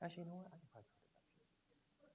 Actually, you know what? I can probably put it up here.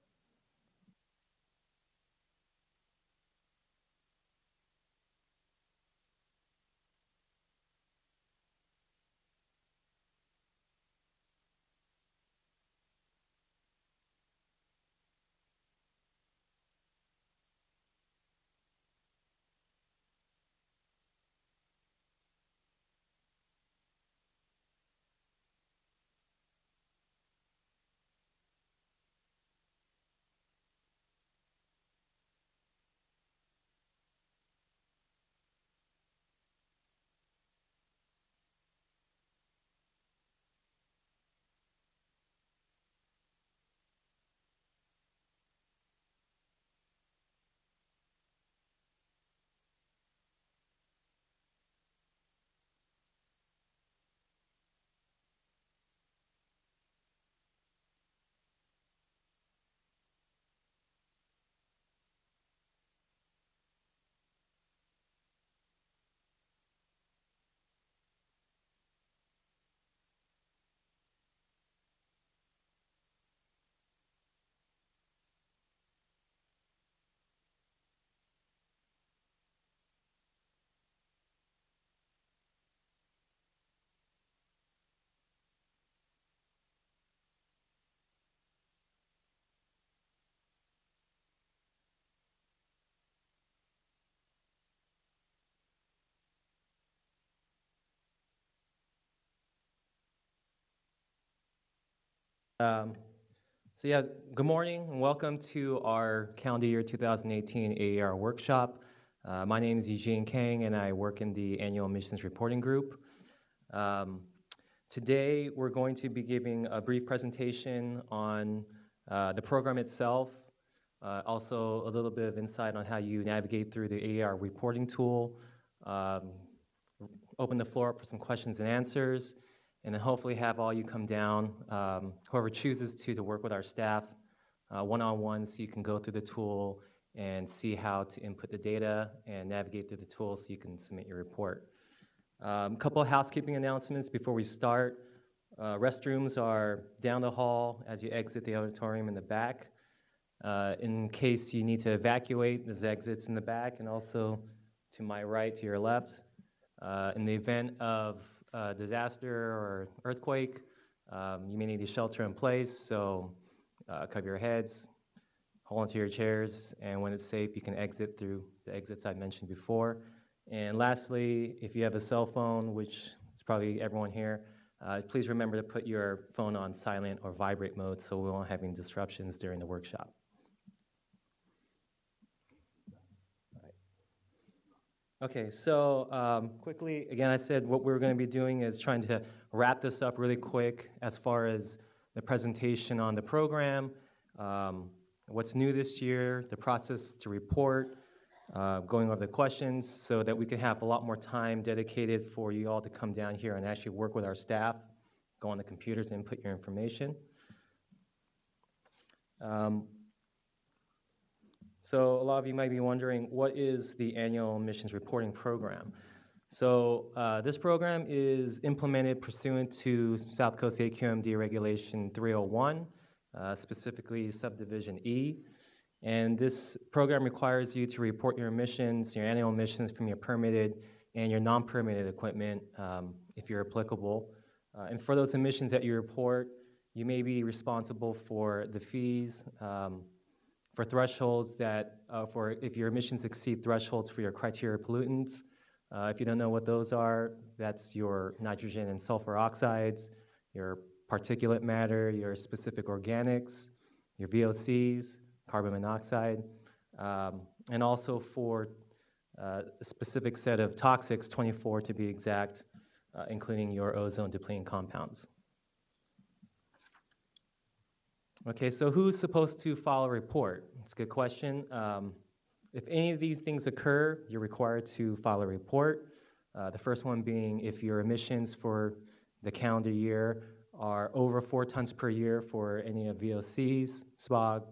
So yeah, good morning and welcome to our calendar year 2018 AER workshop. My name is Eugene Kang and I work in the annual emissions reporting group. Today we're going to be giving a brief presentation on the program itself, also a little bit of insight on how you navigate through the AER reporting tool, open the floor up for some questions and answers, and then hopefully have all you come down, whoever chooses to work with our staff one-on-one so you can go through the tool and see how to input the data and navigate through the tool so you can submit your report. A couple of housekeeping announcements before we start. Restrooms are down the hall as you exit the auditorium in the back. In case you need to evacuate, there's exits in the back and also to my right, to your left. In the event of disaster or earthquake, you may need to shelter in place, so cover your heads, hold onto your chairs, and when it's safe, you can exit through the exits I mentioned before. And lastly, if you have a cell phone, which is probably everyone here, please remember to put your phone on silent or vibrate mode so we won't have any disruptions during the workshop. Okay, so quickly, again, I said what we're going to be doing is trying to wrap this up really quick as far as the presentation on the program, what's new this year, the process to report, going over the questions so that we can have a lot more time dedicated for you all to come down here and actually work with our staff, go on the computers and input your information. So a lot of you might be wondering, what is the annual emissions reporting program? So this program is implemented pursuant to South Coast AQMD Regulation 301, specifically Subdivision E. And this program requires you to report your emissions, your annual emissions from your permitted and your non-permitted equipment, if you're applicable. And for those emissions that you report, you may be responsible for the fees, for thresholds that, for if your emissions exceed thresholds for your criteria pollutants. If you don't know what those are, that's your nitrogen and sulfur oxides, your particulate matter, your specific organics, your VOCs, carbon monoxide, and also for a specific set of toxics, 24 to be exact, including your ozone depleting compounds. Okay, so who's supposed to file a report? It's a good question. If any of these things occur, you're required to file a report. The first one being if your emissions for the calendar year are over 4 tons per year for any of VOCs, SPOG,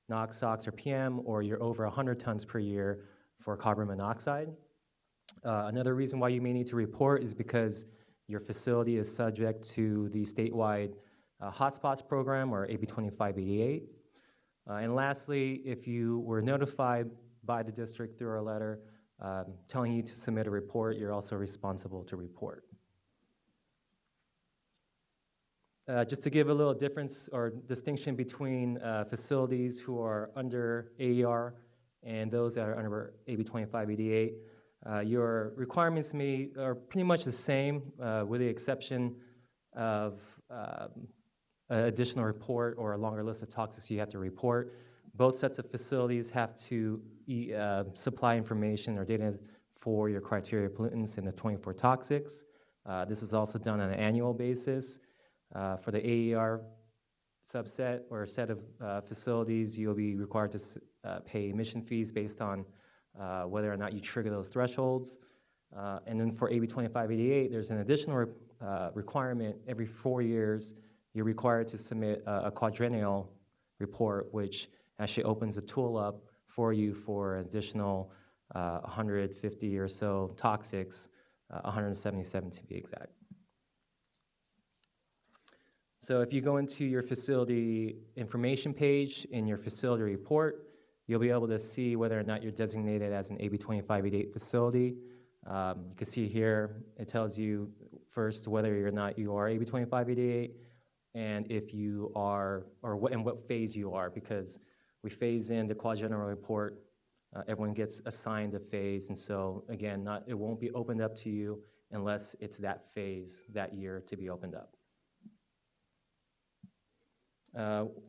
NOx, SOx, or PM, or you're over 100 tons per year for carbon monoxide. Another reason why you may need to report is because your facility is subject to the statewide Hotspots program, or AB2588. And lastly, if you were notified by the district through a letter telling you to submit a report, you're also responsible to report. Just to give a little difference or distinction between facilities who are under AER and those that are under AB2588, your requirements are pretty much the same with the exception of an additional report or a longer list of toxics you have to report. Both sets of facilities have to supply information or data for your criteria pollutants and the 24 toxics. This is also done on an annual basis. For the AER subset or set of facilities, you'll be required to pay emission fees based on whether or not you trigger those thresholds. And then for AB2588, there's an additional requirement. Every 4 years, you're required to submit a quadrennial report, which actually opens the tool up for you for additional 150 or so toxics, 177 to be exact. So if you go into your facility information page in your facility report, you'll be able to see whether or not you're designated as an AB2588 facility. You can see here, it tells you first whether or not you are AB2588 and if you are, or what phase you are, because we phase in the quadrennial report, everyone gets assigned a phase, and so again, it won't be opened up to you unless it's that phase that year to be opened up.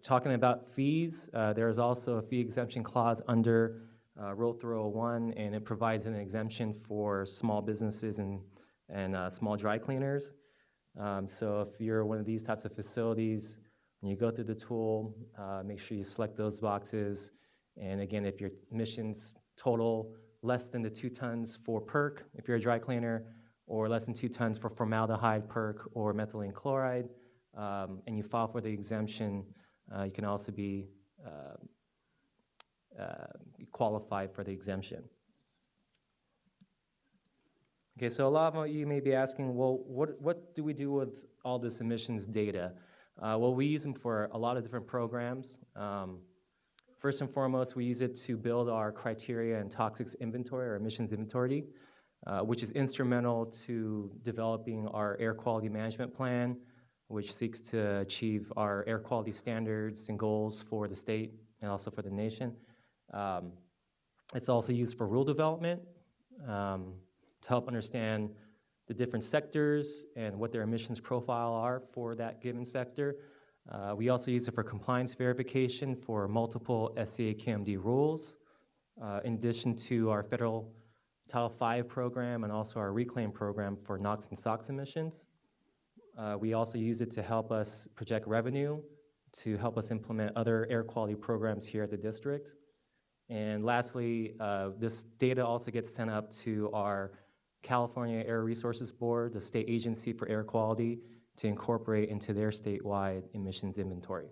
Talking about fees, there is also a fee exemption clause under Rule 301, and it provides an exemption for small businesses and small dry cleaners. So if you're one of these types of facilities, when you go through the tool, make sure you select those boxes. And again, if your emissions total less than the 2 tons for PERC, if you're a dry cleaner, or less than 2 tons for formaldehyde, PERC, or methylene chloride, and you file for the exemption, you can also be qualified for the exemption. Okay, so a lot of you may be asking, well, what do we do with all this emissions data? Well, we use them for a lot of different programs. First and foremost, we use it to build our criteria and toxics inventory, or emissions inventory, which is instrumental to developing our air quality management plan, which seeks to achieve our air quality standards and goals for the state and also for the nation. It's also used for rule development to help understand the different sectors and what their emissions profile are for that given sector. We also use it for compliance verification for multiple SCAQMD rules, in addition to our federal Title V program and also our reclaim program for NOx and SOx emissions. We also use it to help us project revenue, to help us implement other air quality programs here at the district. And lastly, this data also gets sent up to our California Air Resources Board, the state agency for air quality, to incorporate into their statewide emissions inventory.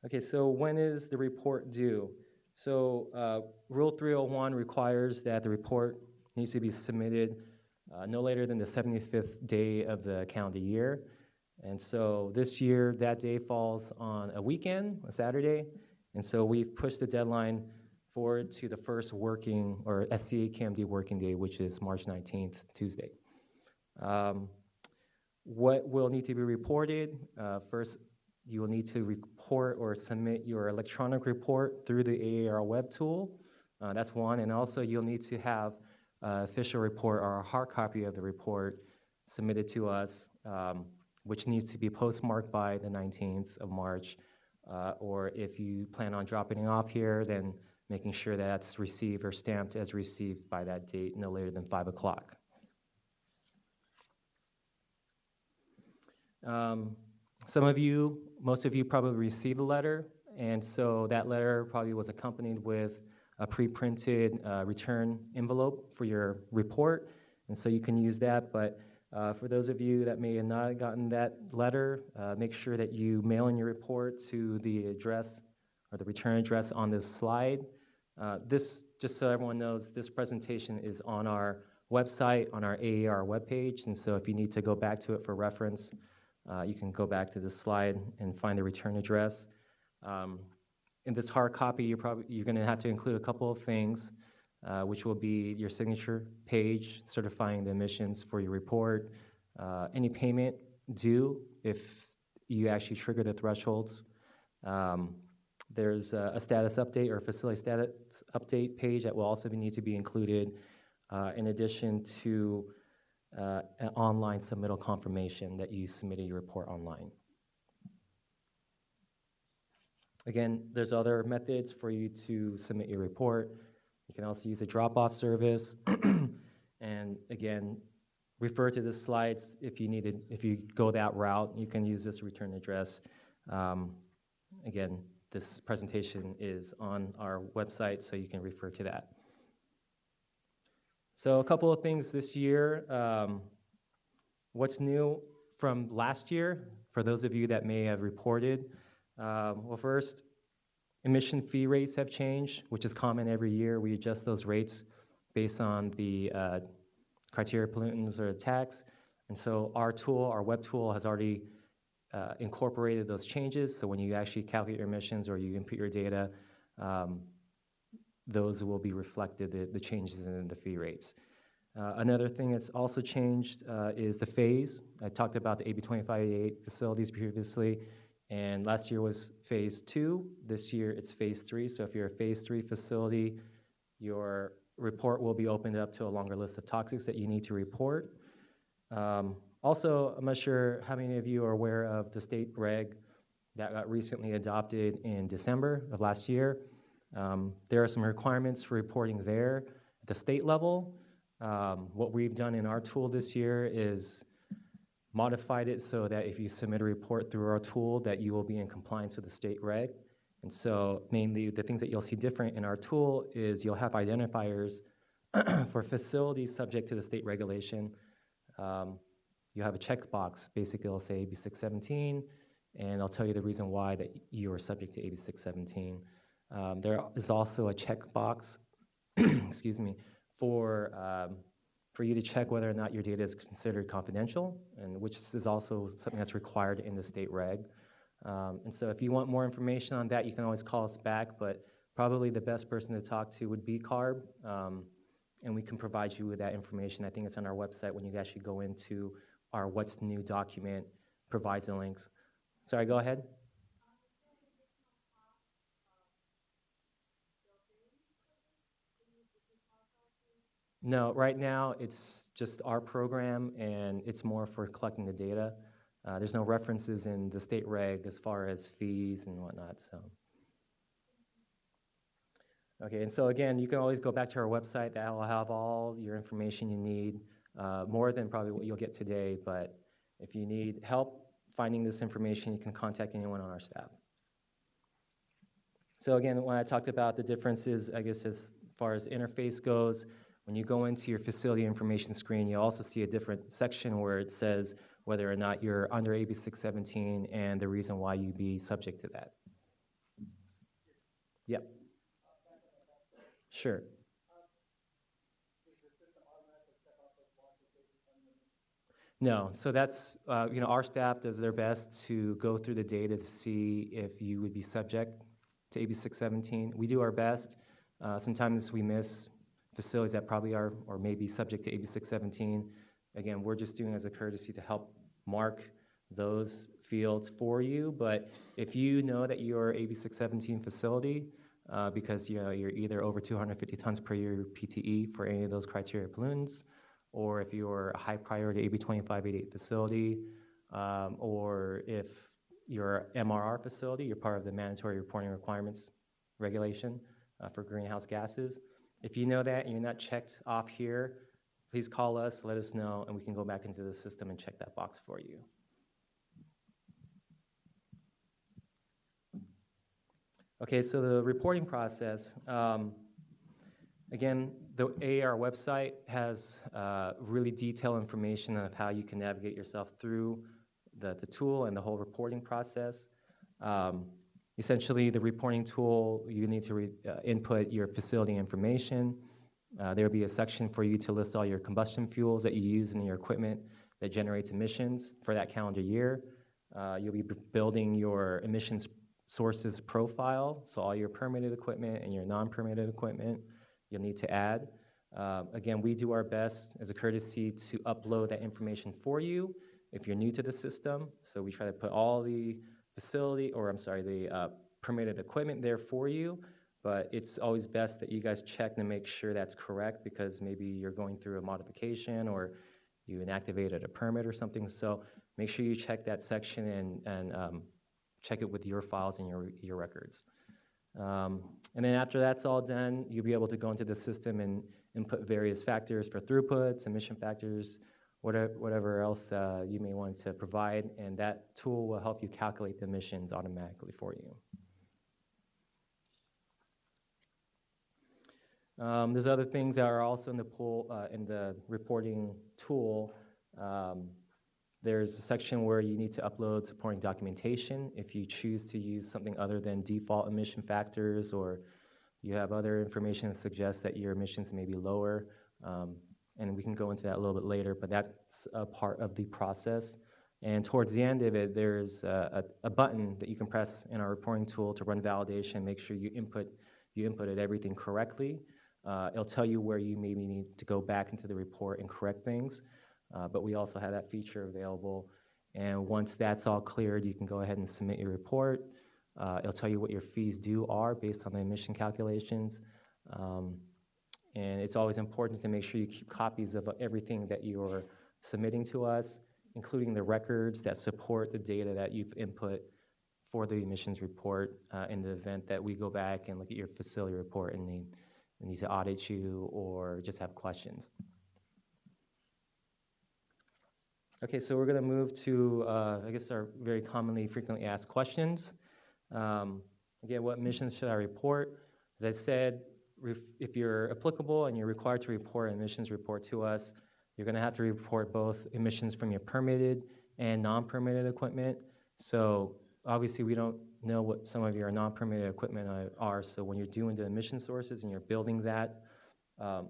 Okay, so when is the report due? So Rule 301 requires that the report needs to be submitted no later than the 75th day of the calendar year. And so this year, that day falls on a weekend, a Saturday, and so we've pushed the deadline forward to the first working, or SCAQMD working day, which is March 19th, Tuesday. What will need to be reported? First, you will need to report or submit your electronic report through the AER web tool. That's one, and also you'll need to have an official report or a hard copy of the report submitted to us, which needs to be postmarked by the 19th of March, or if you plan on dropping it off here, then making sure that's received or stamped as received by that date, no later than 5 o'clock. Most of you probably received a letter, and so that letter probably was accompanied with a pre-printed return envelope for your report, and so you can use that. But for those of you that may have not gotten that letter, make sure that you mail in your report to the address or the return address on this slide. This, just so everyone knows, this presentation is on our website on our AER webpage, and so if you need to go back to it for reference, you can go back to this slide and find the return address. In this hard copy, you're going to have to include a couple of things, which will be your signature page certifying the emissions for your report, any payment due if you actually trigger the thresholds. There's a status update or a facility status update page that will also need to be included, in addition to an online submittal confirmation that you submitted your report online. Again, there's other methods for you to submit your report. You can also use a drop-off service. And again, refer to the slides if you go that route. You can use this return address. Again, this presentation is on our website, so you can refer to that. So a couple of things this year. What's new from last year, for those of you that may have reported? Well, first, emission fee rates have changed, which is common every year. We adjust those rates based on the criteria pollutants or the tax. And so our tool, our web tool, has already incorporated those changes. So when you actually calculate your emissions or you input your data, those will be reflected, the changes in the fee rates. Another thing that's also changed is the phase. I talked about the AB2588 facilities previously, and last year was phase 2. This year it's phase 3. So if you're a phase 3 facility, your report will be opened up to a longer list of toxics that you need to report. Also, I'm not sure how many of you are aware of the state reg that got recently adopted in December of last year. There are some requirements for reporting there at the state level. What we've done in our tool this year is modified it so that if you submit a report through our tool, that you will be in compliance with the state reg. And so mainly the things that you'll see different in our tool is you'll have identifiers for facilities subject to the state regulation. You have a checkbox. Basically, it'll say AB 617, and I'll tell you the reason why that you are subject to AB 617. There is also a checkbox, excuse me, for you to check whether or not your data is considered confidential, and which is also something that's required in the state reg. And so if you want more information on that, you can always call us back, but probably the best person to talk to would be CARB, and we can provide you with that information. I think it's on our website when you actually go into our What's New document, provides the links. Sorry, go ahead. No, right now it's just our program, and it's more for collecting the data. There's no references in the state reg as far as fees and whatnot. So, okay, and so again, you can always go back to our website. That will have all your information you need, more than probably what you'll get today. But if you need help finding this information, you can contact anyone on our staff. So again, when I talked about the differences, I guess as far as interface goes, when you go into your facility information screen, you also see a different section where it says whether or not you're under AB 617 and the reason why you'd be subject to that. Yep. Sure. No, so that's, our staff does their best to go through the data to see if you would be subject to AB 617. We do our best. Sometimes we miss facilities that probably are or may be subject to AB 617. Again, we're just doing as a courtesy to help mark those fields for you. But if you know that you're AB 617 facility, because you're either over 250 tons per year PTE for any of those criteria pollutants, or if you're a high priority AB2588 facility, or if you're MRR facility, you're part of the mandatory reporting requirements regulation for greenhouse gases. If you know that and you're not checked off here, please call us, let us know, and we can go back into the system and check that box for you. Okay, so the reporting process. Again, the AER website has really detailed information of how you can navigate yourself through the tool and the whole reporting process. Essentially, the reporting tool, you need to input your facility information. There will be a section for you to list all your combustion fuels that you use in your equipment that generates emissions for that calendar year. You'll be building your emissions sources profile, so all your permitted equipment and your non-permitted equipment you'll need to add. Again, we do our best as a courtesy to upload that information for you if you're new to the system. So we try to put all the permitted equipment there for you, but it's always best that you guys check to make sure that's correct, because maybe you're going through a modification or you inactivated a permit or something. So make sure you check that section and check it with your files and your records. And then after that's all done, you'll be able to go into the system and input various factors for throughputs, emission factors, whatever else you may want to provide, and that tool will help you calculate the emissions automatically for you. There's other things that are also in the pool, in the reporting tool. There's a section where you need to upload supporting documentation if you choose to use something other than default emission factors, or you have other information that suggests that your emissions may be lower. And we can go into that a little bit later, but that's a part of the process. And towards the end of it, there's a button that you can press in our reporting tool to run validation, make sure you inputted everything correctly. It'll tell you where you maybe need to go back into the report and correct things, but we also have that feature available. And once that's all cleared, you can go ahead and submit your report. It'll tell you what your fees due are based on the emission calculations. And it's always important to make sure you keep copies of everything that you're submitting to us, including the records that support the data that you've input for the emissions report in the event that we go back and look at your facility report and they need to audit you or just have questions. Okay, so we're going to move to, I guess, our very commonly, frequently asked questions. Again, what emissions should I report? As I said, if you're applicable and you're required to report an emissions report to us, you're going to have to report both emissions from your permitted and non-permitted equipment. So obviously we don't know what some of your non-permitted equipment are, so when you're doing the emission sources and you're building that,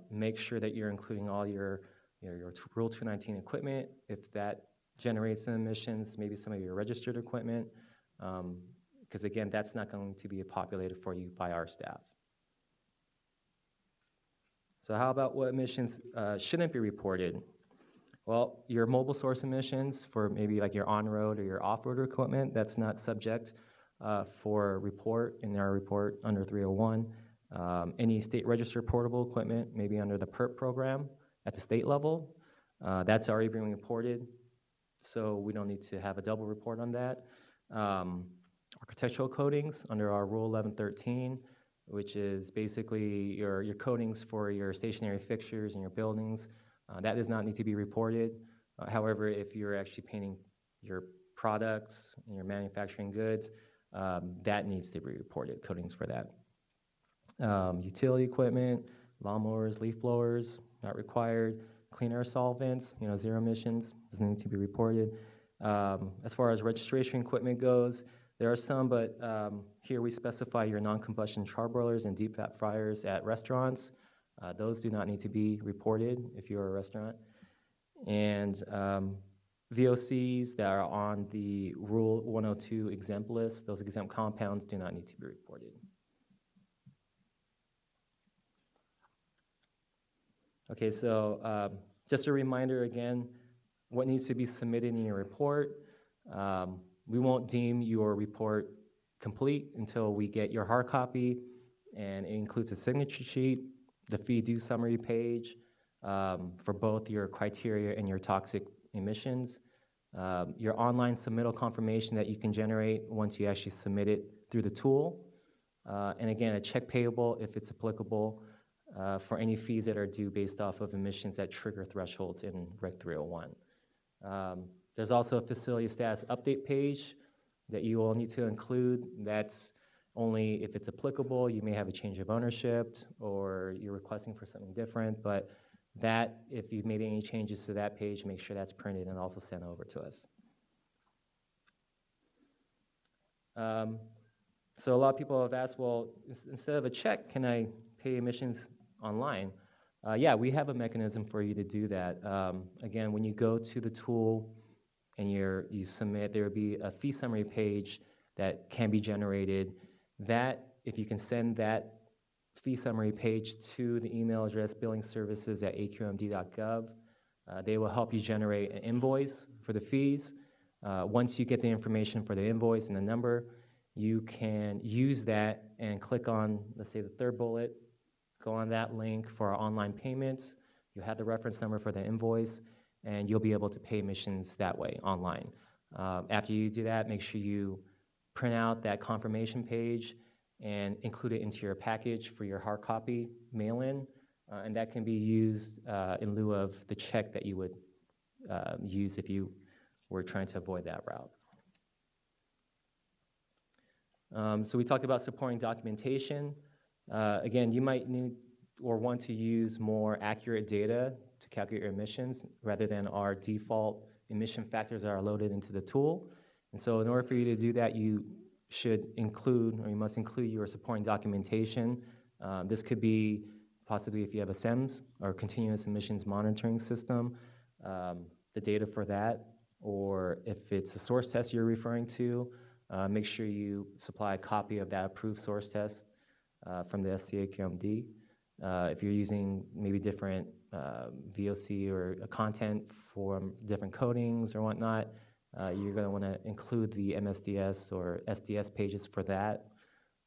make sure that you're including all your Rule 219 equipment. If that generates some emissions, maybe some of your registered equipment, because again, that's not going to be populated for you by our staff. So how about what emissions shouldn't be reported? Well, your mobile source emissions for maybe like your on-road or your off-road equipment, that's not subject for report in our report under 301. Any state registered portable equipment, maybe under the PERT program at the state level, that's already being reported, so we don't need to have a double report on that. Architectural coatings under our Rule 1113, which is basically your coatings for your stationary fixtures in your buildings. That does not need to be reported. However, if you're actually painting your products and your manufacturing goods, that needs to be reported, coatings for that. Utility equipment, lawnmowers, leaf blowers, not required. Clean air solvents, zero emissions, doesn't need to be reported. As far as registration equipment goes, there are some, but here we specify your non-combustion charbroilers and deep fat fryers at restaurants. Those do not need to be reported if you're a restaurant. And VOCs that are on the Rule 102 exempt list, those exempt compounds do not need to be reported. Okay, so just a reminder again, what needs to be submitted in your report. We won't deem your report complete until we get your hard copy, and it includes a signature sheet, the fee due summary page for both your criteria and your toxic emissions, your online submittal confirmation that you can generate once you actually submit it through the tool, and again, a check payable if it's applicable for any fees that are due based off of emissions that trigger thresholds in Reg 301. There's also a facility status update page that you will need to include. That's only if it's applicable. You may have a change of ownership or you're requesting for something different, but that, if you've made any changes to that page, make sure that's printed and also sent over to us. So a lot of people have asked, well, instead of a check, can I pay emissions online? Yeah, we have a mechanism for you to do that. Again, when you go to the tool and you submit, there will be a fee summary page that can be generated. That, if you can send that fee summary page to the email address billingservices@aqmd.gov, they will help you generate an invoice for the fees. Once you get the information for the invoice and the number, you can use that and click on, let's say, the third bullet, go on that link for our online payments. You have the reference number for the invoice, and you'll be able to pay emissions that way online. After you do that, make sure you print out that confirmation page and include it into your package for your hard copy mail-in, and that can be used in lieu of the check that you would use if you were trying to avoid that route. So we talked about supporting documentation. Again, you might need or want to use more accurate data to calculate your emissions rather than our default emission factors that are loaded into the tool. And so in order for you to do that, you should include, or you must include, your supporting documentation. This could be possibly if you have a SEMS or continuous emissions monitoring system, the data for that, or if it's a source test you're referring to, make sure you supply a copy of that approved source test from the SCAQMD. If you're using maybe different VOC or content for different coatings or whatnot, you're going to want to include the MSDS or SDS pages for that.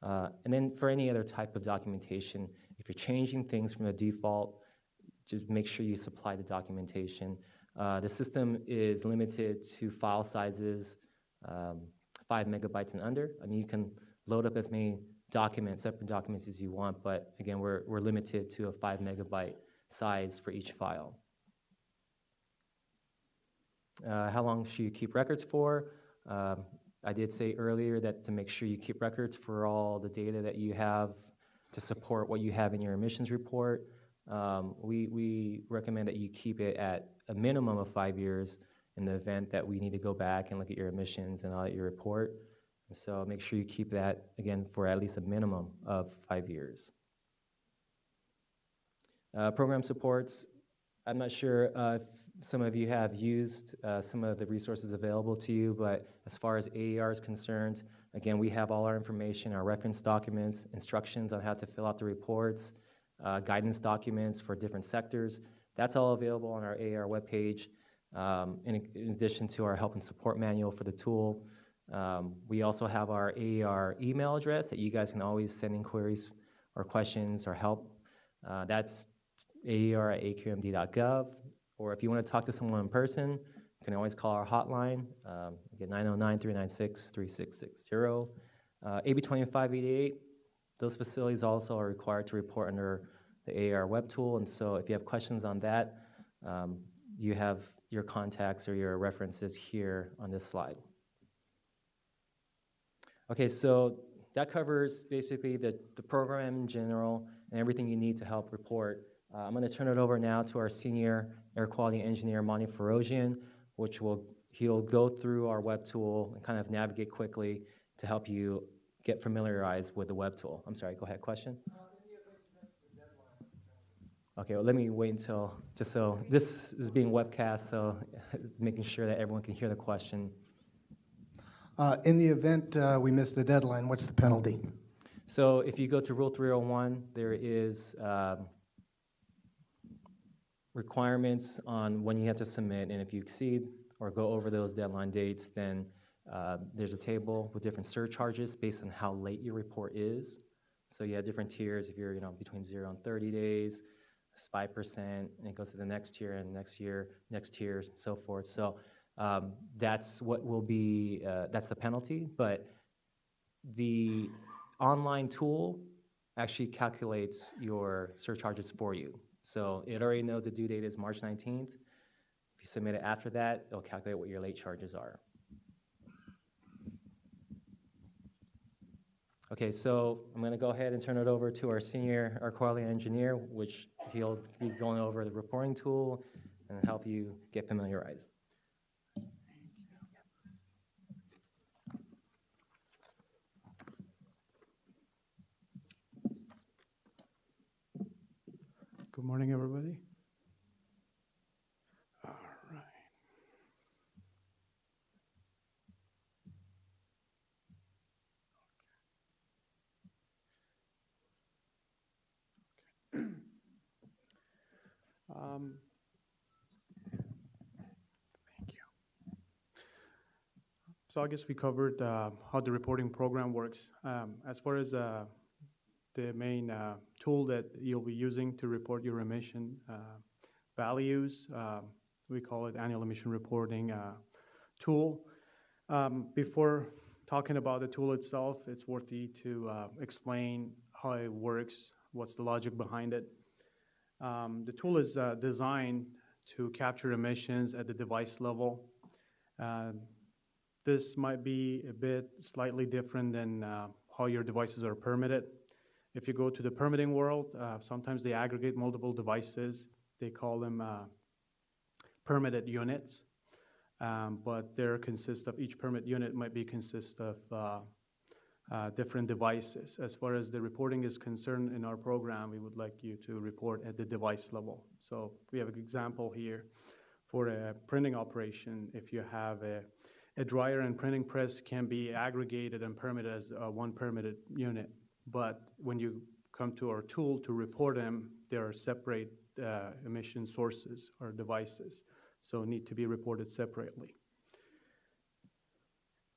And then for any other type of documentation, if you're changing things from the default, just make sure you supply the documentation. The system is limited to file sizes 5 megabytes and under. I mean, you can load up as many documents, separate documents as you want, but again, we're limited to a 5 megabyte size for each file. How long should you keep records for? I did say earlier that to make sure you keep records for all the data that you have to support what you have in your emissions report. We recommend that you keep it at a minimum of 5 years in the event that we need to go back and look at your emissions and audit your report. And so make sure you keep that, again, for at least a minimum of 5 years. Program supports. I'm not sure if some of you have used some of the resources available to you, but as far as AER is concerned, again, we have all our information, our reference documents, instructions on how to fill out the reports, guidance documents for different sectors. That's all available on our AER webpage, in addition to our help and support manual for the tool. We also have our AER email address that you guys can always send inquiries or questions or help. That's AER@AQMD.gov. Or if you want to talk to someone in person, you can always call our hotline, again, 909-396-3660. AB2588, those facilities also are required to report under the AER web tool, and so if you have questions on that, you have your contacts or your references here on this slide. Okay, so that covers basically the program in general and everything you need to help report. I'm going to turn it over now to our senior air quality engineer, Mani Ferosian, he'll go through our web tool and kind of navigate quickly to help you get familiarized with the web tool. I'm sorry, go ahead, question? Okay, well, let me wait until, just so, this is being webcast, so making sure that everyone can hear the question. In the event we miss the deadline, what's the penalty? So if you go to Rule 301, there is requirements on when you have to submit, and if you exceed or go over those deadline dates, then there's a table with different surcharges based on how late your report is. So you have different tiers. If you're between 0 and 30 days, it's 5%, and it goes to the next tier and next tiers and so forth. So that's what will be, that's the penalty, but the online tool actually calculates your surcharges for you. So it already knows the due date is March 19th. If you submit it after that, it'll calculate what your late charges are. Okay, so I'm going to go ahead and turn it over to our senior air quality engineer, which he'll be going over the reporting tool and help you get familiarized. Good morning, everybody. Thank you. So I guess we covered how the reporting program works. As far as the main tool that you'll be using to report your emission values, we call it Annual Emission Reporting Tool. Before talking about the tool itself, it's worthy to explain how it works, what's the logic behind it. The tool is designed to capture emissions at the device level. This might be a bit slightly different than how your devices are permitted. If you go to the permitting world, sometimes they aggregate multiple devices. They call them permitted units, but they consist of, each permit unit might be consist of different devices. As far as the reporting is concerned in our program, we would like you to report at the device level. So we have an example here for a printing operation. If you have a dryer and printing press can be aggregated and permitted as one permitted unit. But when you come to our tool to report them, there are separate emission sources or devices, so need to be reported separately.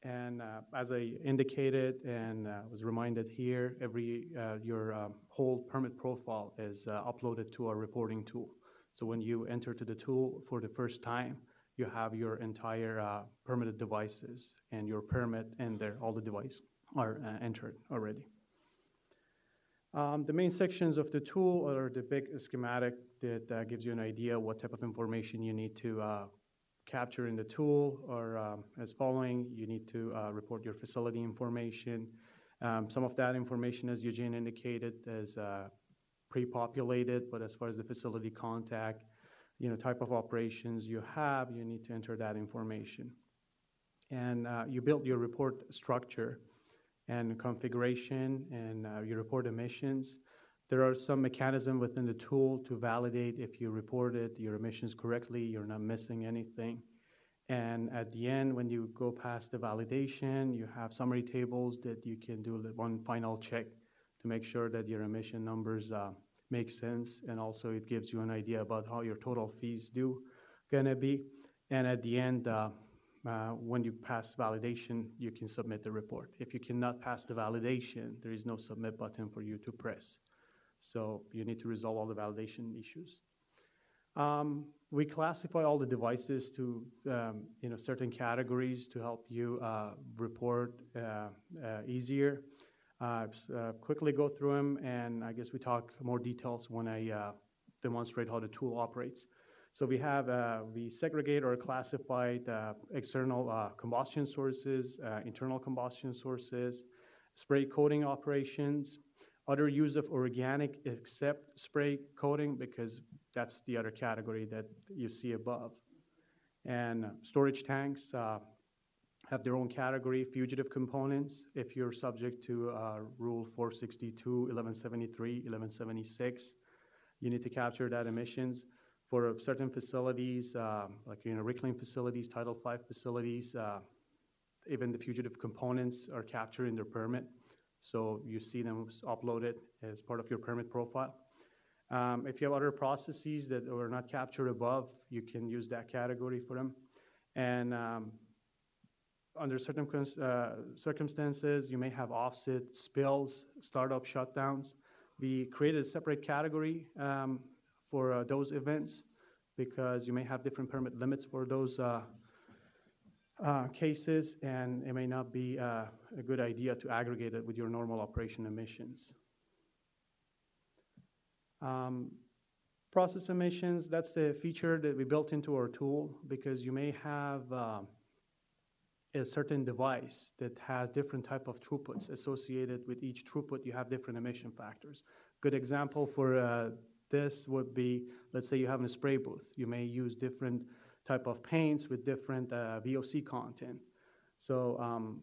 And as I indicated and was reminded here, your whole permit profile is uploaded to our reporting tool. So when you enter to the tool for the first time, you have your entire permitted devices and your permit, and there all the devices are entered already. The main sections of the tool are the big schematic that gives you an idea what type of information you need to capture in the tool, or as following, you need to report your facility information. Some of that information, as Eugene indicated, is pre-populated, but as far as the facility contact, type of operations you have, you need to enter that information. And you build your report structure and configuration, and you report emissions. There are some mechanism within the tool to validate if you reported your emissions correctly, you're not missing anything. And at the end, when you go past the validation, you have summary tables that you can do one final check to make sure that your emission numbers make sense, and also it gives you an idea about how your total fees gonna be. And at the end, when you pass validation, you can submit the report. If you cannot pass the validation, there is no submit button for you to press. So you need to resolve all the validation issues. We classify all the devices to certain categories to help you report easier. Quickly go through them, and I guess we talk more details when I demonstrate how the tool operates. So we segregate or classify the external combustion sources, internal combustion sources, spray coating operations, other use of organic except spray coating, because that's the other category that you see above. And storage tanks have their own category, fugitive components. If you're subject to Rule 462, 1173, 1176, you need to capture that emissions. For certain facilities, like reclaim facilities, Title V facilities, even the fugitive components are captured in their permit. So you see them uploaded as part of your permit profile. If you have other processes that are not captured above, you can use that category for them. And under certain circumstances, you may have offset spills, startup shutdowns. We created a separate category for those events, because you may have different permit limits for those cases, and it may not be a good idea to aggregate it with your normal operation emissions. Process emissions, that's the feature that we built into our tool, because you may have a certain device that has different type of throughputs associated with each throughput. You have different emission factors. Good example for this would be, let's say you have a spray booth. You may use different type of paints with different VOC content. So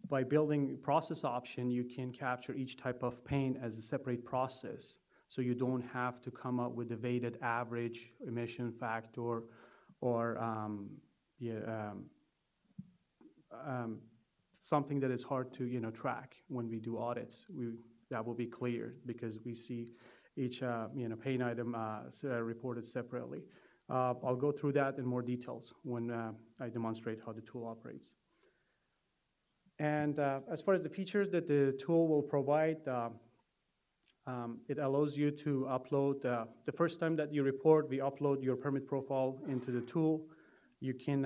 by building process option, you can capture each type of paint as a separate process. So you don't have to come up with a weighted average emission factor or something that is hard to track when we do audits. That will be clear, because we see each paying item reported separately. I'll go through that in more details when I demonstrate how the tool operates. And as far as the features that the tool will provide, it allows you to upload, the first time that you report, we upload your permit profile into the tool. You can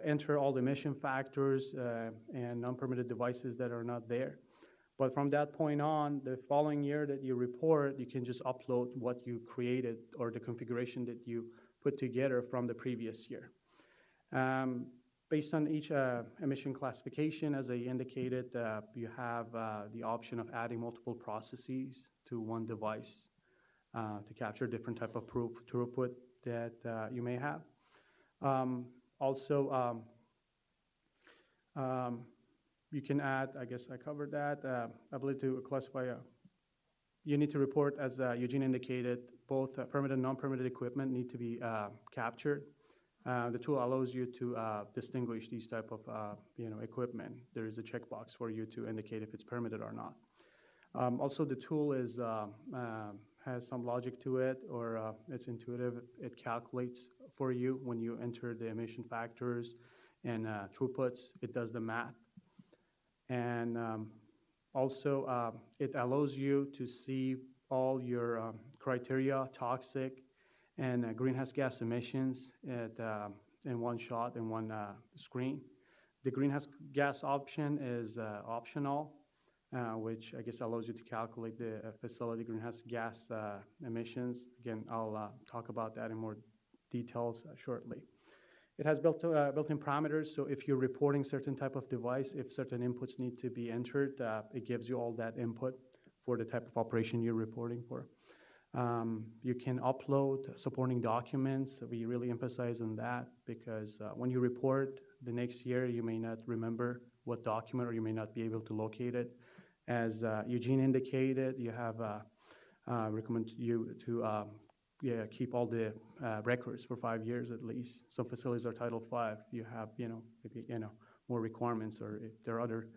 enter all the emission factors and non-permitted devices that are not there. But from that point on, the following year that you report, you can just upload what you created or the configuration that you put together from the previous year. Based on each emission classification, as I indicated, you have the option of adding multiple processes to one device to capture different type of throughput that you may have. Also, you can add, I guess I covered that, ability to classify, you need to report, as Eugene indicated, both permitted and non-permitted equipment need to be captured. The tool allows you to distinguish these type of equipment. There is a checkbox for you to indicate if it's permitted or not. Also, the tool is has some logic to it, or it's intuitive. It calculates for you when you enter the emission factors and throughputs. It does the math. And also, it allows you to see all your criteria, toxic, and greenhouse gas emissions in one shot, in one screen. The greenhouse gas option is optional, which I guess allows you to calculate the facility greenhouse gas emissions. Again, I'll talk about that in more details shortly. It has built-in parameters, so if you're reporting certain type of device, if certain inputs need to be entered, it gives you all that input for the type of operation you're reporting for. You can upload supporting documents. We really emphasize on that because when you report the next year, you may not remember what document or you may not be able to locate it. As Eugene indicated, you have recommend you to keep all the records for 5 years at least. Some facilities are Title V. You have maybe more requirements, or if there are other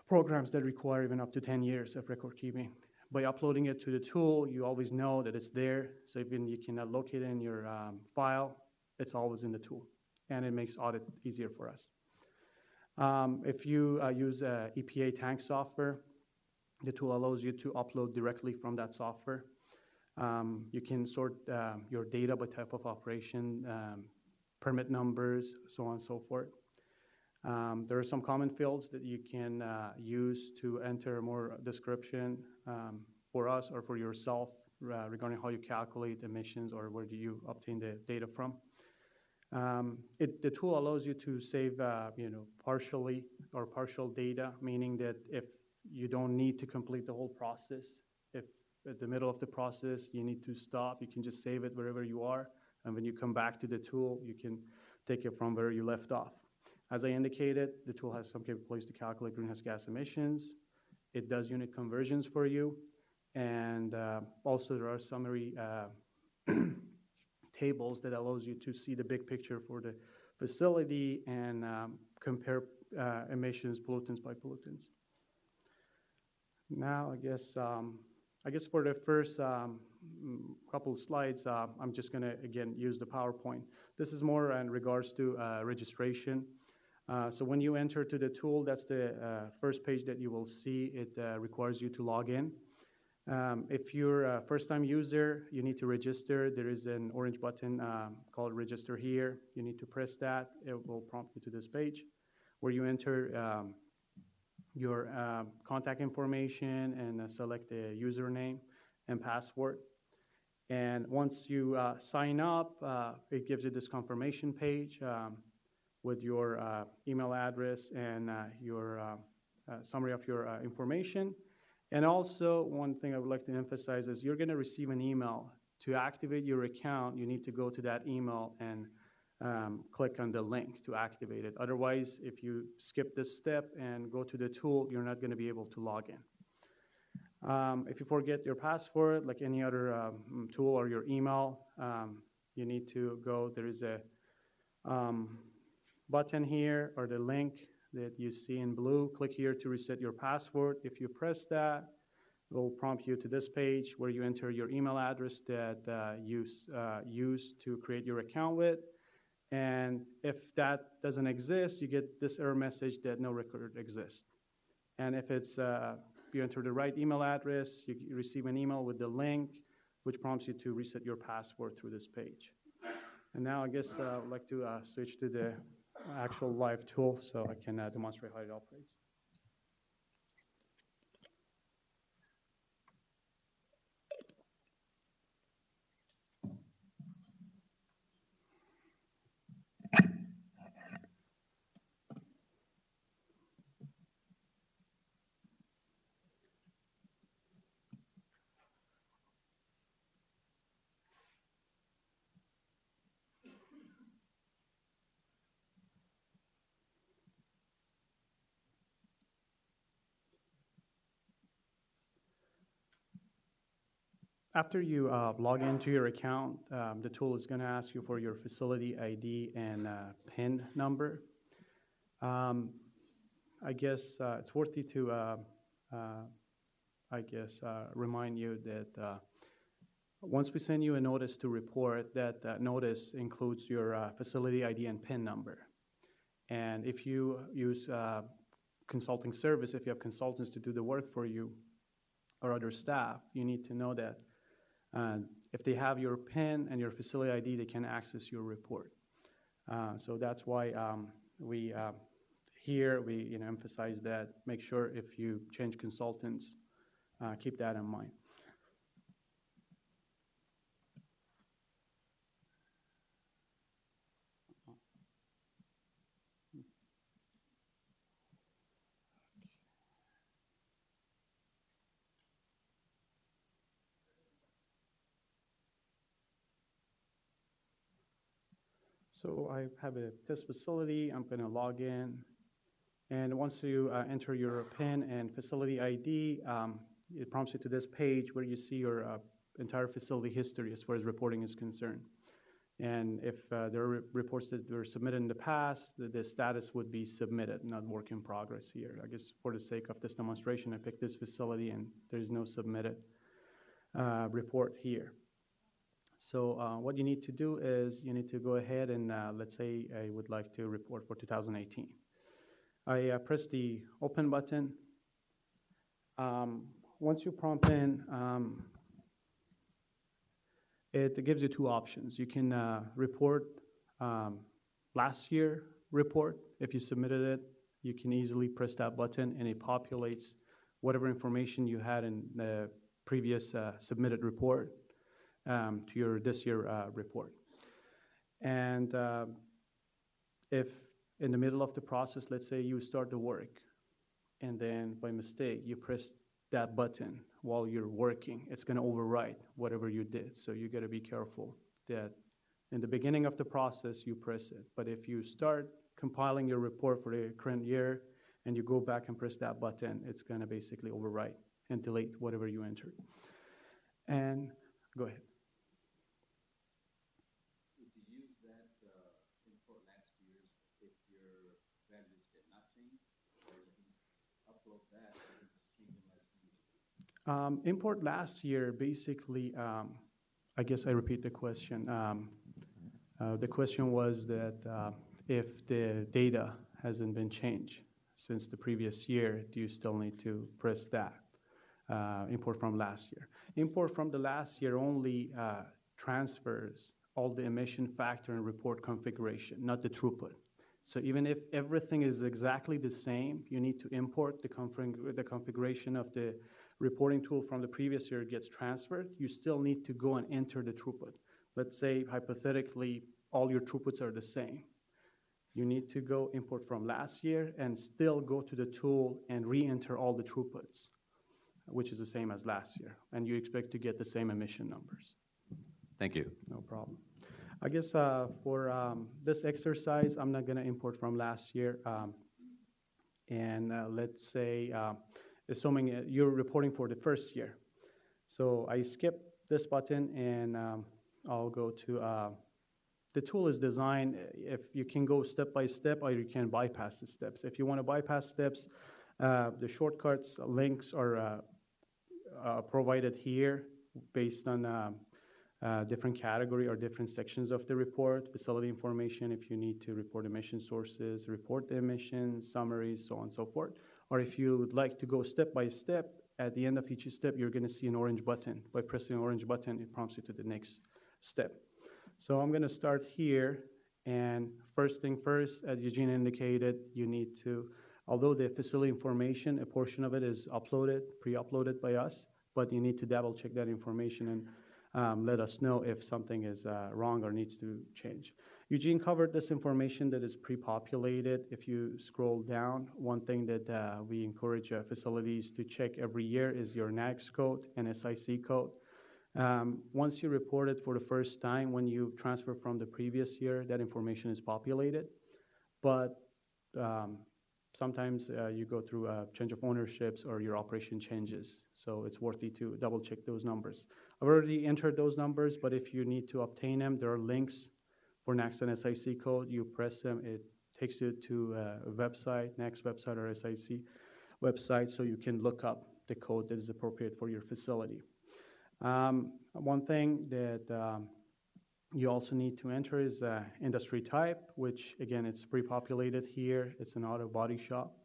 programs that require even up to 10 years of record keeping. By uploading it to the tool, you always know that it's there. So even you cannot locate it in your file, it's always in the tool, and it makes audit easier for us. If you use EPA tank software, the tool allows you to upload directly from that software. You can sort your data by type of operation, permit numbers, so on and so forth. There are some common fields that you can use to enter more description for us or for yourself regarding how you calculate emissions or where do you obtain the data from. The tool allows you to save partially or partial data, meaning that if you don't need to complete the whole process, if at the middle of the process you need to stop, you can just save it wherever you are, and when you come back to the tool, you can take it from where you left off. As I indicated, the tool has some capabilities to calculate greenhouse gas emissions. It does unit conversions for you, and also there are summary tables that allows you to see the big picture for the facility and compare emissions, pollutants by pollutants. Now, I guess for the first couple of slides, I'm just going to again use the PowerPoint. This is more in regards to registration. So when you enter to the tool, that's the first page that you will see. It requires you to log in. If you're a first-time user, you need to register. There is an orange button called Register Here. You need to press that. It will prompt you to this page where you enter your contact information and select the username and password. And once you sign up, it gives you this confirmation page with your email address and your summary of your information. And also, one thing I would like to emphasize is you're going to receive an email. To activate your account, you need to go to that email and click on the link to activate it. Otherwise, if you skip this step and go to the tool, you're not going to be able to log in. If you forget your password, like any other tool or your email, you need to go. There is a button here or the link that you see in blue. Click here to reset your password. If you press that, It'll prompt you to this page where you enter your email address that you used to create your account with. And if that doesn't exist, you get this error message that no record exists. And if it's you enter the right email address, you receive an email with the link, which prompts you to reset your password through this page. And now I guess I'd like to switch to the actual live tool so I can demonstrate how it operates. After you log into your account, the tool is going to ask you for your facility ID and PIN number. I guess it's worthy to, remind you that once we send you a notice to report, that notice includes your facility ID and PIN number. And if you use consulting service, if you have consultants to do the work for you or other staff, you need to know that if they have your PIN and your facility ID, they can access your report. So that's why we emphasize that. Make sure if you change consultants, keep that in mind. So I have a test facility. I'm going to log in. And once you enter your PIN and facility ID, it prompts you to this page where you see your entire facility history as far as reporting is concerned. And if there are reports that were submitted in the past, the status would be submitted, not work in progress here. I guess for the sake of this demonstration, I picked this facility and there's no submitted report here. So what you need to do is you need to go ahead and let's say I would like to report for 2018. I press the open button. Once you prompt in, it gives you two options. You can report last year report. If you submitted it, you can easily press that button and it populates whatever information you had in the previous submitted report to your this year report. And if in the middle of the process, let's say you start the work and then by mistake you press that button while you're working, it's going to overwrite whatever you did. So you got to be careful that in the beginning of the process you press it. But if you start compiling your report for the current year and you go back and press that button, it's going to basically overwrite and delete whatever you entered. And go ahead. Would you use that import last year's if your values did not change? Or you can upload that and just change them as needed? Import last year, basically, I guess I repeat the question. The question was that if the data hasn't been changed since the previous year, do you still need to press that? Import from last year. Import from the last year only transfers all the emission factor and report configuration, not the throughput. So even if everything is exactly the same, you need to import the configuration of the reporting tool from the previous year gets transferred. You still need to go and enter the throughput. Let's say, hypothetically, all your throughputs are the same. You need to go import from last year and still go to the tool and re-enter all the throughputs, which is the same as last year. And you expect to get the same emission numbers. Thank you. No problem. I guess for this exercise, I'm not going to import from last year. Let's say, assuming you're reporting for the first year. So I skip this button and I'll go to, the tool is designed, if you can go step by step or you can bypass the steps. If you want to bypass steps, the shortcuts links are provided here based on different category or different sections of the report, facility information, if you need to report emission sources, report the emissions, summaries, so on and so forth. Or if you would like to go step by step, at the end of each step, you're gonna see an orange button. By pressing an orange button, it prompts you to the next step. So I'm gonna start here, and first thing first, as Eugene indicated, you need to, although the facility information, a portion of it is uploaded, pre-uploaded by us, but you need to double check that information and let us know if something is wrong or needs to change. Eugene covered this information that is pre-populated. If you scroll down, one thing that we encourage facilities to check every year is your NAAQS code and SIC code. Once you report it for the first time, when you transfer from the previous year, that information is populated. But sometimes you go through a change of ownerships or your operation changes. So it's worthy to double check those numbers. I've already entered those numbers, but if you need to obtain them, there are links for NAAQS and SIC code. You press them, it takes you to a website, NAAQS website or SIC website, so you can look up the code that is appropriate for your facility. One thing that you also need to enter is industry type, which again, it's pre-populated here. It's an auto body shop.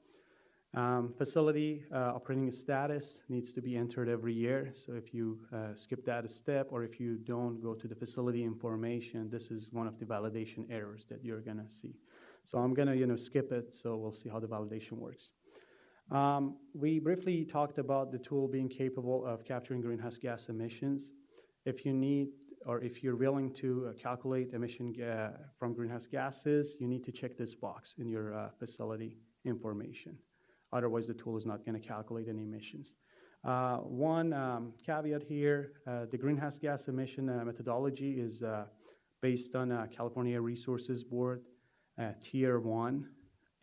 Facility operating status needs to be entered every year. So if you skip that step, or if you don't go to the facility information, this is one of the validation errors that you're gonna see. So I'm gonna skip it, so we'll see how the validation works. We briefly talked about the tool being capable of capturing greenhouse gas emissions. If you need, or if you're willing to calculate emission from greenhouse gases, you need to check this box in your facility information. Otherwise, the tool is not going to calculate any emissions. One caveat here, the greenhouse gas emission methodology is based on California Air Resources Board Tier 1,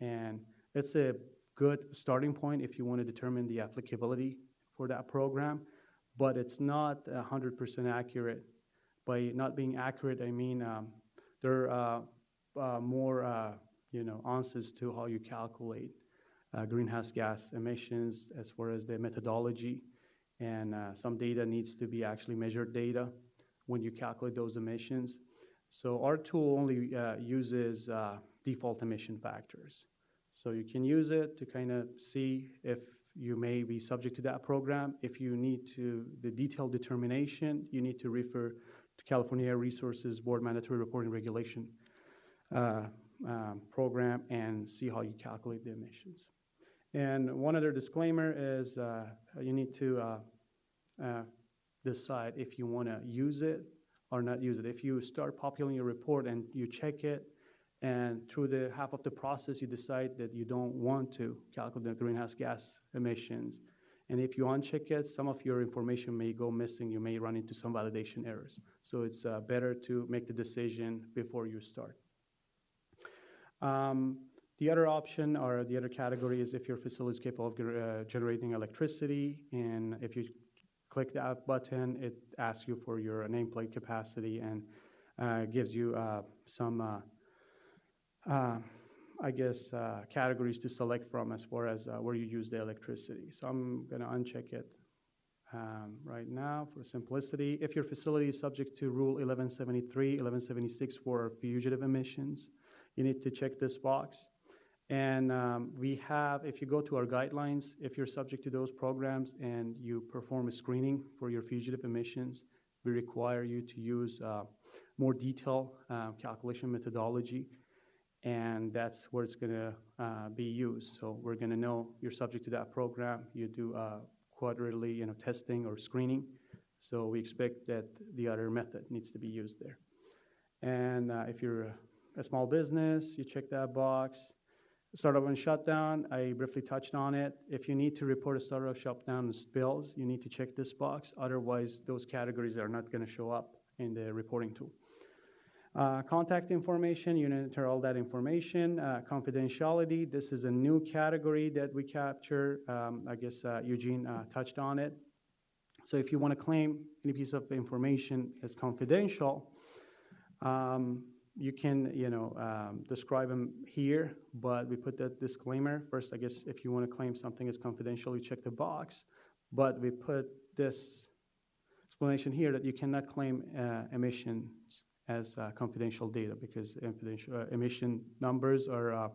and it's a good starting point if you want to determine the applicability for that program, but it's not 100% accurate. By not being accurate, I mean there are more answers to how you calculate greenhouse gas emissions as far as the methodology, and some data needs to be actually measured data when you calculate those emissions. So our tool only uses default emission factors. So you can use it to kind of see if you may be subject to that program. If you need to, the detailed determination, you need to refer to California Air Resources Board Mandatory Reporting Regulation program and see how you calculate the emissions. And one other disclaimer is you need to decide if you want to use it or not use it. If you start populating your report and you check it, and through the half of the process you decide that you don't want to calculate the greenhouse gas emissions, and if you uncheck it, some of your information may go missing. You may run into some validation errors. So it's better to make the decision before you start. The other option or the other category is if your facility is capable of generating electricity, and if you click that button, it asks you for your nameplate capacity and gives you some, categories to select from as far as where you use the electricity. So I'm gonna uncheck it right now for simplicity. If your facility is subject to Rule 1173, 1176 for fugitive emissions, you need to check this box. And we have, if you go to our guidelines, if you're subject to those programs and you perform a screening for your fugitive emissions, we require you to use more detailed calculation methodology, and that's where it's gonna be used. So we're gonna know you're subject to that program. You do quarterly testing or screening, so we expect that the other method needs to be used there. And if you're a small business, you check that box. Startup and shutdown, I briefly touched on it. If you need to report a startup, shutdown, and spills, you need to check this box. Otherwise, those categories are not going to show up in the reporting tool. Contact information, you enter all that information. Confidentiality, this is a new category that we capture. Eugene touched on it. So if you want to claim any piece of information as confidential, you can, describe them here, but we put that disclaimer. First, I guess if you want to claim something as confidential, you check the box, but we put this explanation here that you cannot claim emissions as confidential data because emission numbers are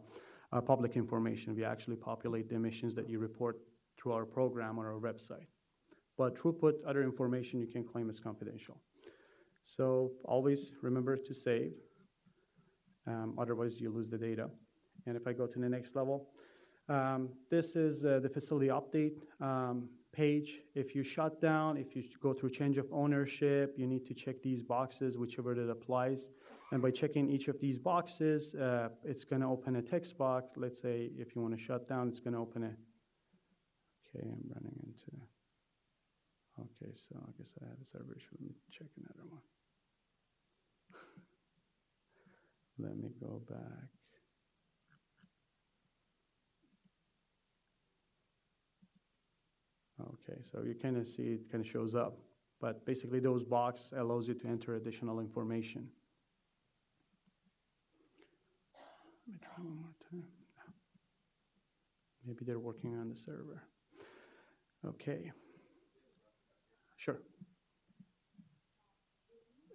public information. We actually populate the emissions that you report through our program on our website. But throughput, other information you can claim as confidential. So always remember to save, otherwise you lose the data. And if I go to the next level, this is the facility update page. If you shut down, if you go through change of ownership, you need to check these boxes, whichever that applies. And by checking each of these boxes, it's going to open a text box. Let's say if you want to shut down, it's going to open a, okay, I'm running into, okay, so I guess I had a server issue. Let me check another one. Let me go back. Okay, so you kind of see it kind of shows up, but basically those boxes allows you to enter additional information. Let me try one more time. Maybe they're working on the server. Okay. Sure.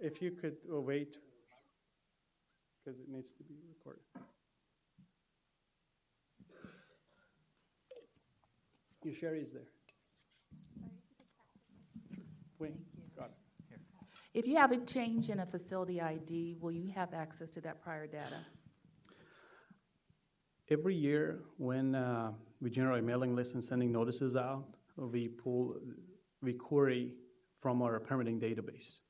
If you could wait, because it needs to be recorded. Your Sherry is there. Wait, got it. If you have a change in a facility ID, will you have access to that prior data? Every year when we generate mailing lists and sending notices out, we query from our permitting database.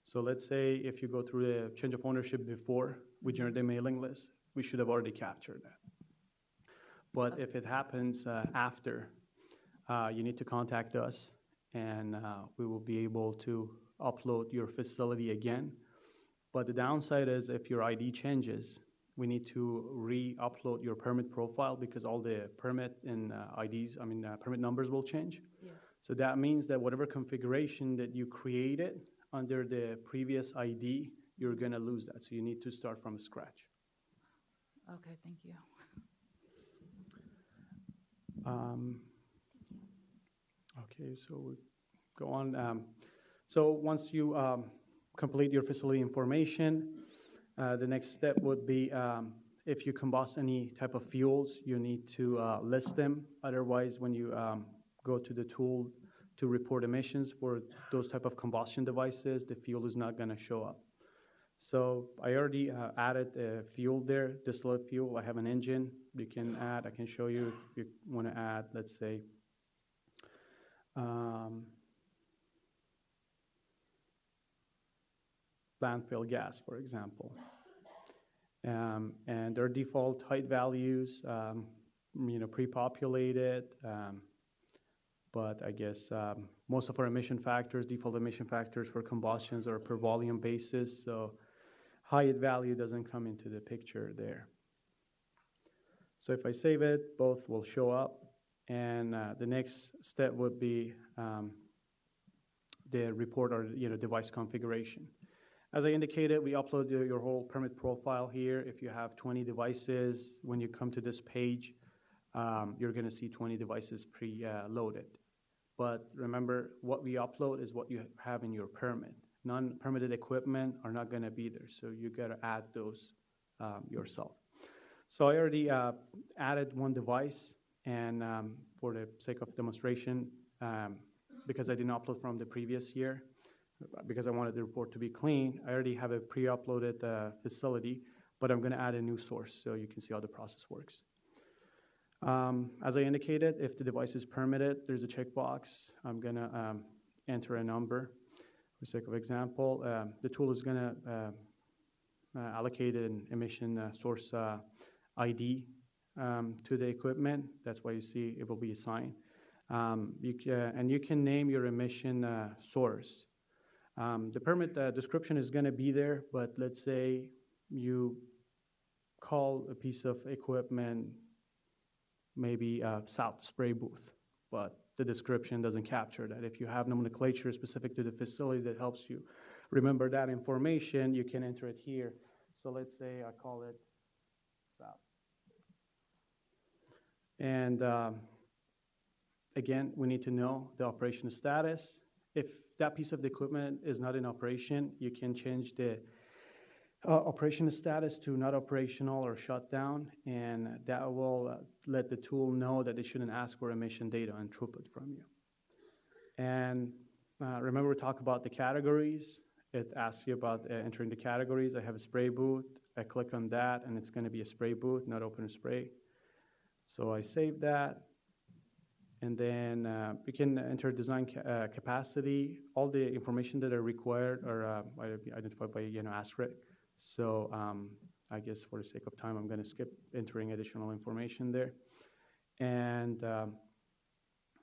So let's say if you go through the change of ownership before we generate a mailing list, we should have already captured that. But if it happens after, you need to contact us and we will be able to upload your facility again. But the downside is if your ID changes, we need to re-upload your permit profile because all the permit and permit numbers will change. Yes. So that means that whatever configuration that you created under the previous ID, you're gonna lose that. So you need to start from scratch. Okay, thank you. Okay, so we go on. So once you complete your facility information, the next step would be if you combust any type of fuels, you need to list them. Otherwise, when you go to the tool to report emissions for those type of combustion devices, the fuel is not going to show up. So I already added a fuel there, distillate fuel. I have an engine you can add. I can show you if you want to add, let's say, landfill gas, for example. And their default height values, pre-populated, but I guess most of our emission factors, default emission factors for combustions are per volume basis, so height value doesn't come into the picture there. So if I save it, both will show up, and the next step would be the report or device configuration. As I indicated, we upload your whole permit profile here. If you have 20 devices, when you come to this page, you're going to see 20 devices pre-loaded. But remember, what we upload is what you have in your permit. Non-permitted equipment are not going to be there, so you got to add those yourself. So I already added one device, and for the sake of demonstration, because I didn't upload from the previous year, because I wanted the report to be clean, I already have a pre-uploaded facility, but I'm going to add a new source so you can see how the process works. As I indicated, if the device is permitted, there's a checkbox. I'm going to enter a number. For the sake of example, the tool is going to allocate an emission source ID to the equipment. That's why you see it will be assigned. And you can name your emission source. The permit description is going to be there, but let's say you call a piece of equipment maybe south spray booth, but the description doesn't capture that. If you have nomenclature specific to the facility that helps you remember that information, you can enter it here. So let's say I call it south. And Again, we need to know the operation status. If that piece of the equipment is not in operation, you can change the operation status to not operational or shut down, and that will let the tool know that it shouldn't ask for emission data and throughput from you. And remember, we talked about the categories. It asks you about entering the categories. I have a spray booth. I click on that, and it's going to be a spray booth, not open spray. So I save that. And then we can enter design capacity. All the information that are required are identified by asterisk. So I guess for the sake of time, I'm going to skip entering additional information there. And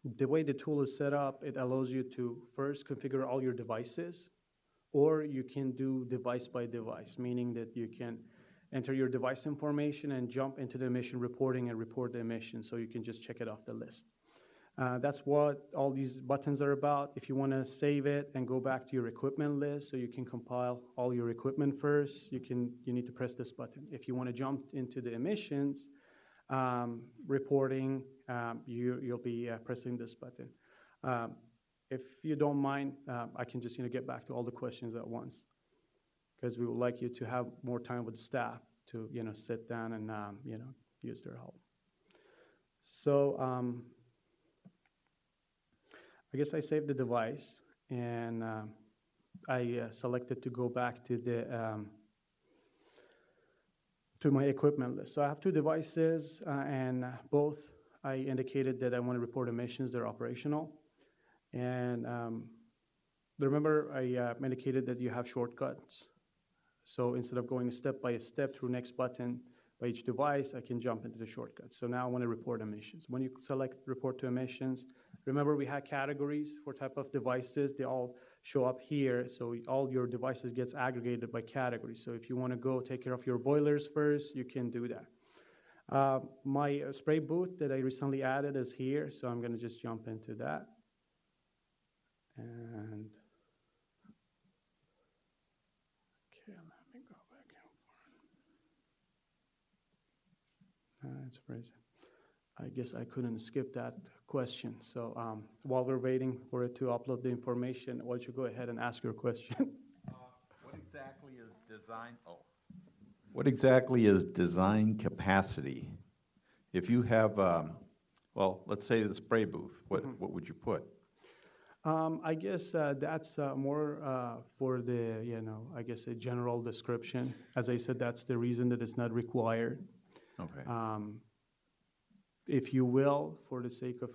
the way the tool is set up, it allows you to first configure all your devices, or you can do device by device, meaning that you can enter your device information and jump into the emission reporting and report the emission, so you can just check it off the list. That's what all these buttons are about. If you want to save it and go back to your equipment list so you can compile all your equipment first, you need to press this button. If you want to jump into the emissions reporting, you'll be pressing this button. If you don't mind, I can just get back to all the questions at once, because we would like you to have more time with staff to sit down and use their help. So I guess I saved the device, and I selected to go back to the to my equipment list. So I have two devices, and both I indicated that I want to report emissions. They're operational. And remember, I indicated that you have shortcuts. So instead of going step by step through next button by each device, I can jump into the shortcuts. So now I want to report emissions. When you select report to emissions, remember we had categories for type of devices. They all show up here. So all your devices gets aggregated by category. So if you want to go take care of your boilers first, you can do that. My spray booth that I recently added is here. So I'm going to just jump into that. And okay, let me go back and it's frozen. I guess I couldn't skip that question. So while we're waiting for it to upload the information, why don't you go ahead and ask your question? What exactly is design? What exactly is design capacity? If you have, well, let's say the spray booth. What would you put? I guess that's more for the, I guess a general description. As I said, that's the reason that it's not required. Okay. If you will, for the sake of,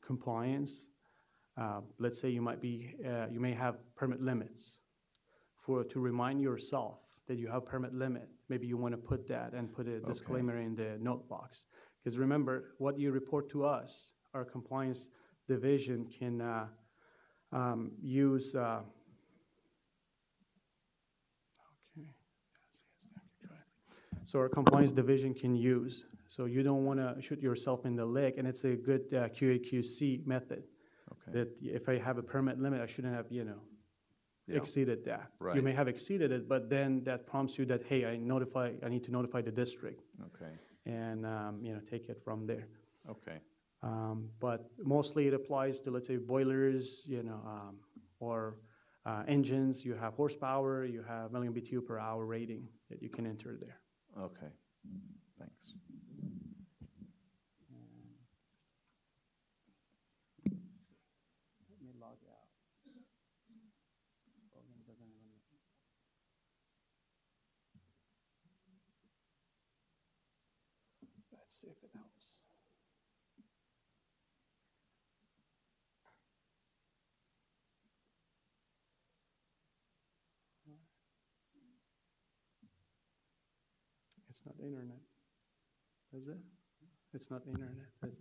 compliance, let's say you may have permit limits. To remind yourself that you have permit limit, maybe you want to put that and put a disclaimer in the note box. Because remember, what you report to us, our compliance division can use. So our compliance division can use. So you don't want to shoot yourself in the leg, and it's a good QA/QC method. Okay. That if I have a permit limit, I shouldn't have exceeded that. Right. You may have exceeded it, but then that prompts you that hey, I need to notify the district. Okay. And take it from there. Okay. But mostly it applies to, let's say, boilers, or engines. You have horsepower, you have million BTU per hour rating that you can enter there. Okay. Thanks. Let me log out. Let's see if it helps. It's not the internet, is it? It's not the internet, is it?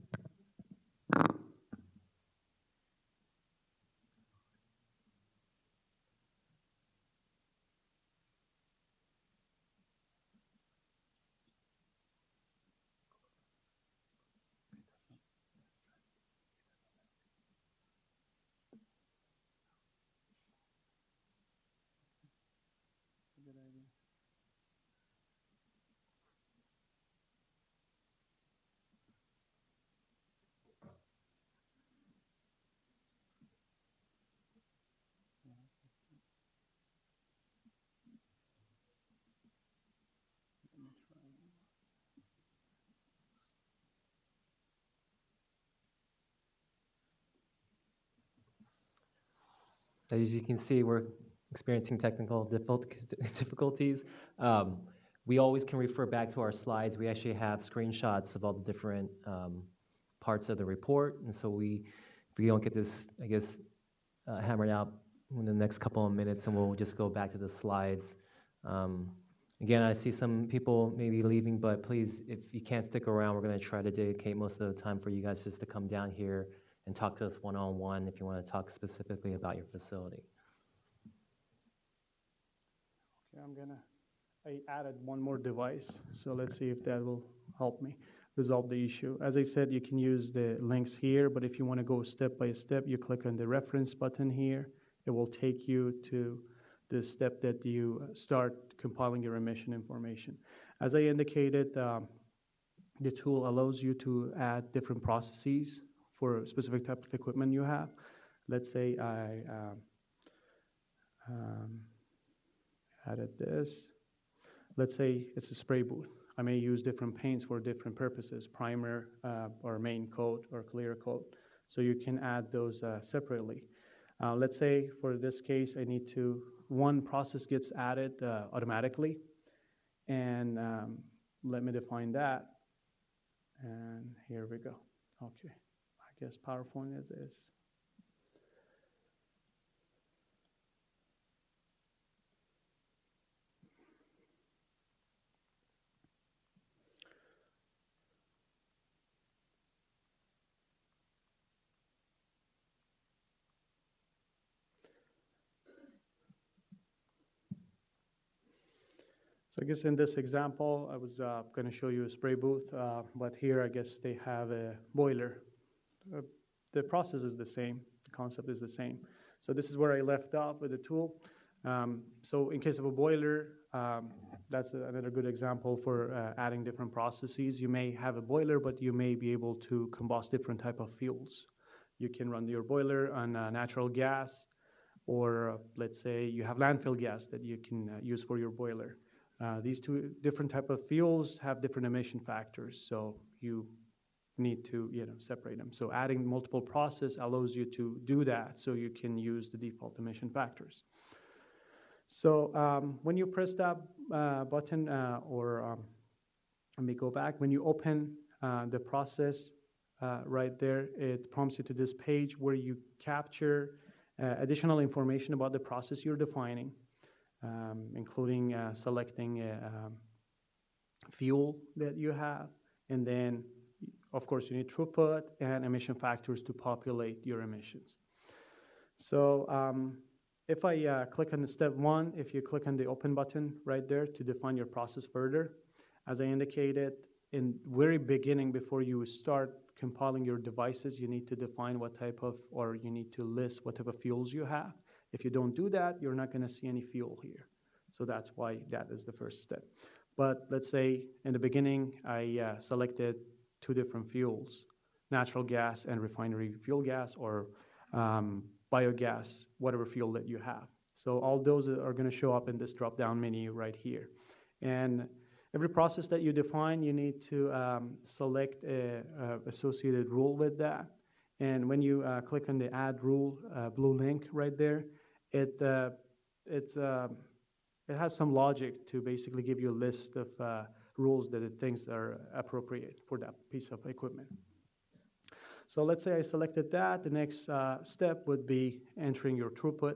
Good idea. As you can see, we're experiencing technical difficulties. We always can refer back to our slides. We actually have screenshots of all the different parts of the report, and so if we don't get this, I guess, hammered out in the next couple of minutes, and we'll just go back to the slides. Again, I see some people maybe leaving, but please, if you can't stick around, we're going to try to dedicate most of the time for you guys just to come down here and talk to us one-on-one if you want to talk specifically about your facility. Okay, I added one more device, so let's see if that will help me resolve the issue. As I said, you can use the links here, but if you want to go step by step, you click on the reference button here. It will take you to the step that you start compiling your emission information. As I indicated, the tool allows you to add different processes for a specific type of equipment you have. Let's say I added this. Let's say it's a spray booth. I may use different paints for different purposes, primer or main coat or clear coat. So you can add those separately. Let's say for this case, I need to, one process gets added automatically, and let me define that. And here we go. Okay, I guess PowerPoint is this. So I guess in this example, I was going to show you a spray booth, but here I guess they have a boiler. The process is the same, the concept is the same. So this is where I left off with the tool. So in case of a boiler, that's another good example for adding different processes. You may have a boiler, but you may be able to combust different type of fuels. You can run your boiler on natural gas, or let's say you have landfill gas that you can use for your boiler. These two different type of fuels have different emission factors, so you need to separate them. So adding multiple process allows you to do that, so you can use the default emission factors. So when you press that button, let me go back. When you open the process right there, it prompts you to this page where you capture additional information about the process you're defining. Including selecting a fuel that you have, and then of course you need throughput and emission factors to populate your emissions. So if I click on the step one, if you click on the open button right there to define your process further, as I indicated in very beginning, before you start compiling your devices, you need to define what type of, or you need to list what type of fuels you have. If you don't do that, you're not going to see any fuel here. So that's why that is the first step. But let's say in the beginning, I selected two different fuels, natural gas and refinery fuel gas, or biogas, whatever fuel that you have. So all those are going to show up in this drop-down menu right here. And every process that you define, you need to select an associated rule with that. And when you click on the Add Rule blue link right there, it has some logic to basically give you a list of rules that it thinks are appropriate for that piece of equipment. So let's say I selected that. The next step would be entering your throughput.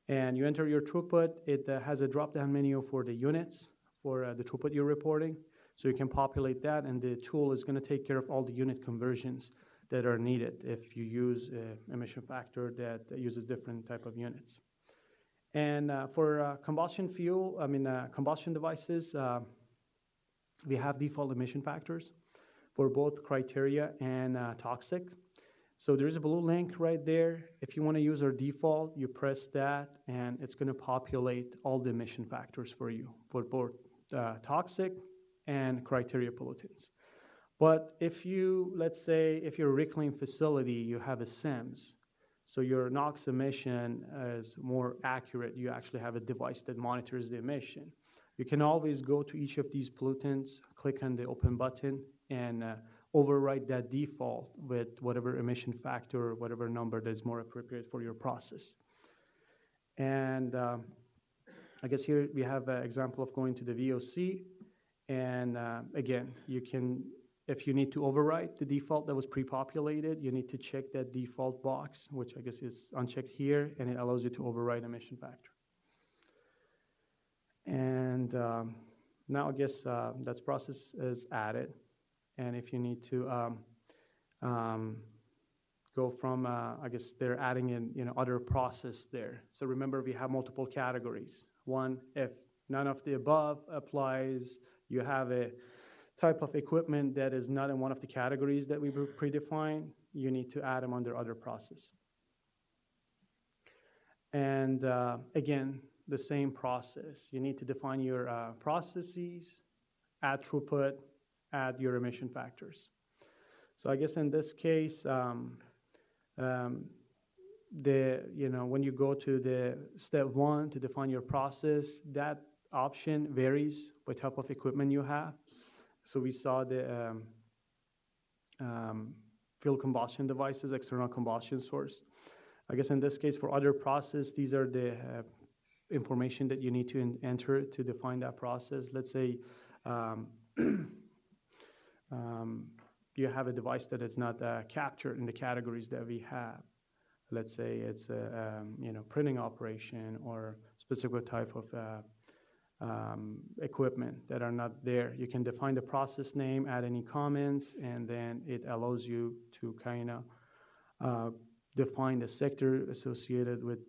And you enter your throughput. It has a drop-down menu for the units, for the throughput you're reporting. So you can populate that, and the tool is going to take care of all the unit conversions that are needed if you use an emission factor that uses different type of units. And for combustion devices, we have default emission factors for both criteria and toxic. So there's a blue link right there. If you want to use our default, you press that, and it's going to populate all the emission factors for you for both toxic and criteria pollutants. But if you, let's say, if you're a reclaim facility, you have a SEMS, so your NOx emission is more accurate. You actually have a device that monitors the emission. You can always go to each of these pollutants, click on the open button, and override that default with whatever emission factor or whatever number that is more appropriate for your process. And I guess here we have an example of going to the VOC. And again, you can, if you need to overwrite the default that was pre-populated, you need to check that default box, which I guess is unchecked here, and it allows you to overwrite emission factor. And now I guess that process is added. And if you need to go from, I guess they're adding in, other process there. So remember, we have multiple categories. One, if none of the above applies, you have a type of equipment that is not in one of the categories that we predefined, you need to add them under other process. And again, the same process. You need to define your processes, add throughput, add your emission factors. So I guess in this case, when you go to the step 1 to define your process, that option varies by type of equipment you have. So we saw the fuel combustion devices, external combustion source. I guess in this case, for other process, these are the information that you need to enter to define that process. Let's say you have a device that is not captured in the categories that we have. Let's say it's a printing operation or specific type of equipment that are not there. You can define the process name, add any comments, and then it allows you to kind of define the sector associated with,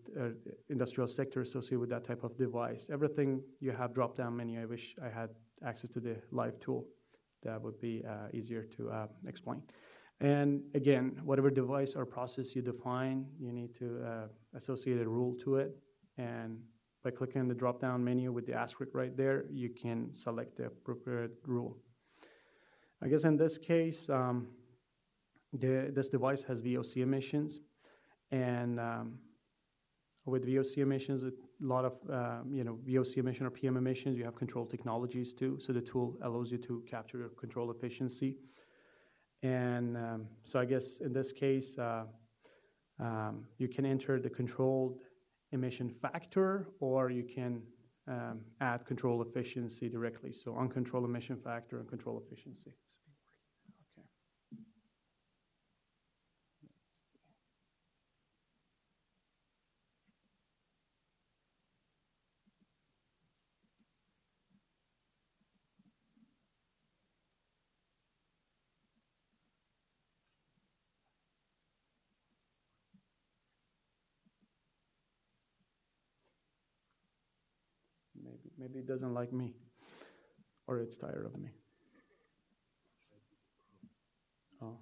industrial sector associated with that type of device. Everything you have drop-down menu. I wish I had access to the live tool. That would be easier to explain. And again, whatever device or process you define, you need to associate a rule to it. And by clicking the drop-down menu with the asterisk right there, you can select the appropriate rule. I guess in this case, this device has VOC emissions. And with VOC emissions, a lot of VOC emission or PM emissions, you have control technologies too. So the tool allows you to capture your control efficiency. And so I guess in this case, you can enter the controlled emission factor, or you can add control efficiency directly. So uncontrolled emission factor and control efficiency. Okay. Maybe it doesn't like me, or it's tired of me. Oh.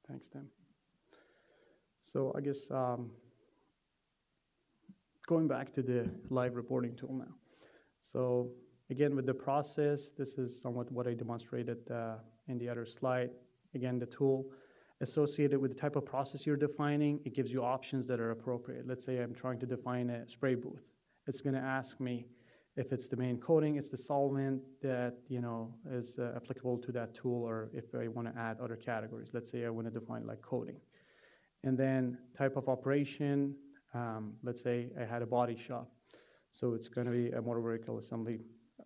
Thanks, Tim. So I guess going back to the live reporting tool now. So again, with the process, this is somewhat what I demonstrated in the other slide. Again, the tool associated with the type of process you're defining, it gives you options that are appropriate. Let's say I'm trying to define a spray booth. It's going to ask me if it's the main coating, it's the solvent that is applicable to that tool, or if I want to add other categories. Let's say I want to define like coating. And then type of operation, let's say I had a body shop. So it's going to be a motor vehicle assembly,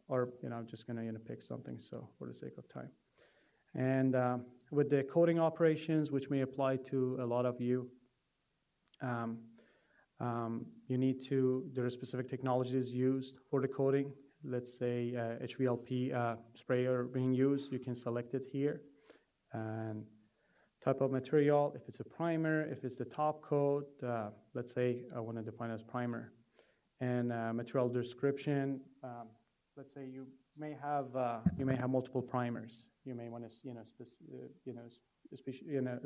or I'm just going to pick something, so for the sake of time. And with the coating operations, which may apply to a lot of you, you need to, there are specific technologies used for the coating. let's say HVLP sprayer being used, you can select it here. And type of material, if it's a primer, if it's the top coat, let's say I want to define as primer. And material description, let's say you may have multiple primers. You may want to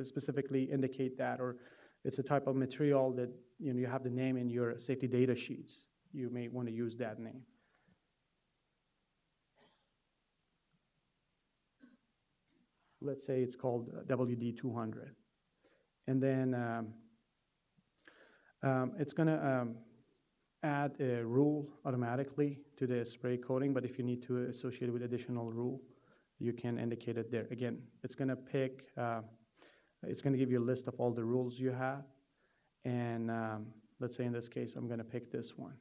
specifically indicate that, or it's a type of material that you have the name in your safety data sheets. You may want to use that name. Let's say it's called WD200. And then it's going to add a rule automatically to the spray coating, but if you need to associate it with additional rule, you can indicate it there. Again, it's going to pick, it's going to give you a list of all the rules you have. And let's say in this case, I'm going to pick this one.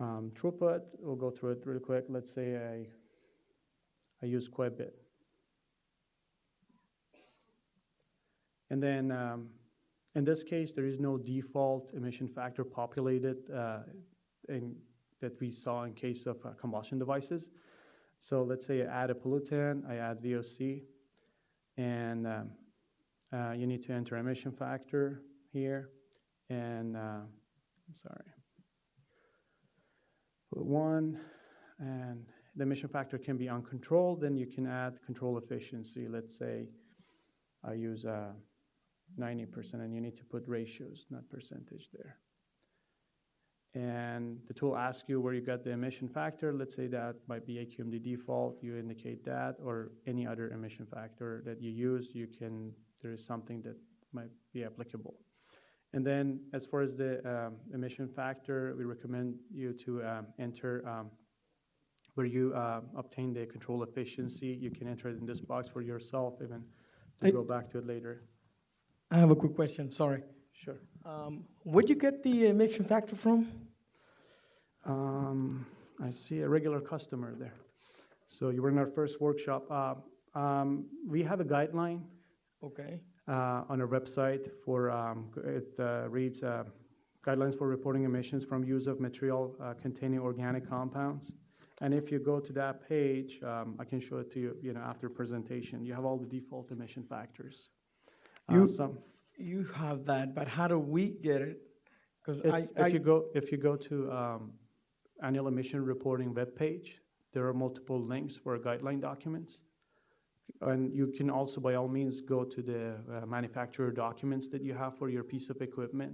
Throughput, we'll go through it real quick. Let's say I use quite a bit. And then in this case, there is no default emission factor populated that we saw in case of combustion devices. So let's say I add a pollutant, I add VOC, and you need to enter emission factor here, and put 1, and the emission factor can be uncontrolled, then you can add control efficiency. Let's say I use 90%, and you need to put ratios, not percentage there. And the tool asks you where you got the emission factor. Let's say that might be AQMD default. You indicate that, or any other emission factor that you use. There is something that might be applicable. And then as far as the emission factor, we recommend you to enter where you obtain the control efficiency. You can enter it in this box for yourself, even to go back to it later. I have a quick question, sorry. Sure. Where'd you get the emission factor from? I see a regular customer there. So you were in our first workshop. We have a guideline Okay. on our website for, it reads guidelines for reporting emissions from use of material containing organic compounds. And if you go to that page, I can show it to you, after presentation. You have all the default emission factors. You have that, but how do we get it? Because if you go to annual emission reporting webpage, there are multiple links for guideline documents. And you can also, by all means, go to the manufacturer documents that you have for your piece of equipment,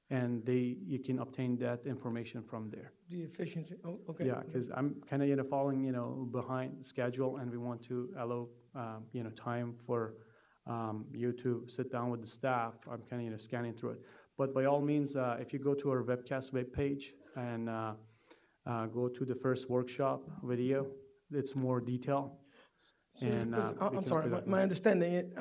and you can obtain that information from there. The efficiency, oh, okay. Yeah, because I'm kind of following behind the schedule, and we want to allow time for you to sit down with the staff. I'm kind of scanning through it. But by all means, if you go to our webcast webpage and go to the first workshop video, it's more detail. So, And I'm sorry, my understanding,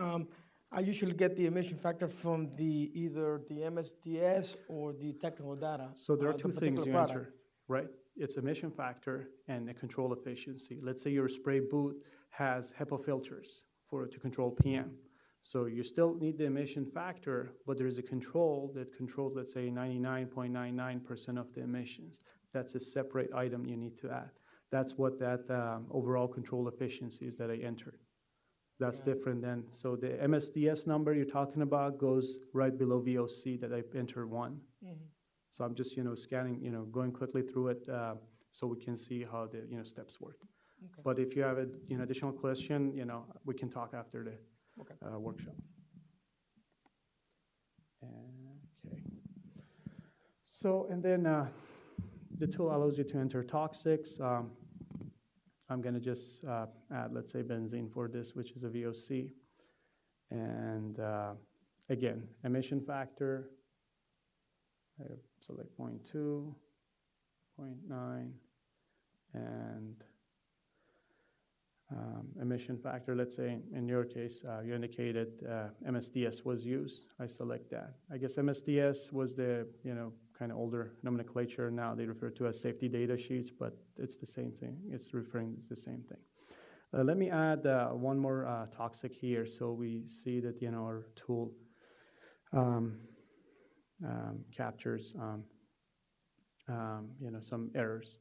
I usually get the emission factor from either the MSDS or the technical data. So there are two the things particular you product. enter, right? It's emission factor and a control efficiency. Let's say your spray booth has HEPA filters to control PM. So you still need the emission factor, but there is a control that controls, let's say, 99.99% of the emissions. That's a separate item you need to add. That's what that overall control efficiency is that I entered. That's different than, so the MSDS number you're talking about goes right below VOC that I entered 1. Mm-hmm. So I'm just, scanning, going quickly through it so we can see how the, steps work. Okay. But if you have an additional question, we can talk after the workshop. Okay. So, and then the tool allows you to enter toxics. I'm going to just add, let's say, benzene for this, which is a VOC. And again, emission factor, I select 0.2, 0.9, and emission factor, let's say in your case, you indicated MSDS was used. I select that. I guess MSDS was the, kind of older nomenclature. Now they refer to as safety data sheets, but it's the same thing. It's referring to the same thing. Let me add one more toxic here so we see that, our tool captures some errors.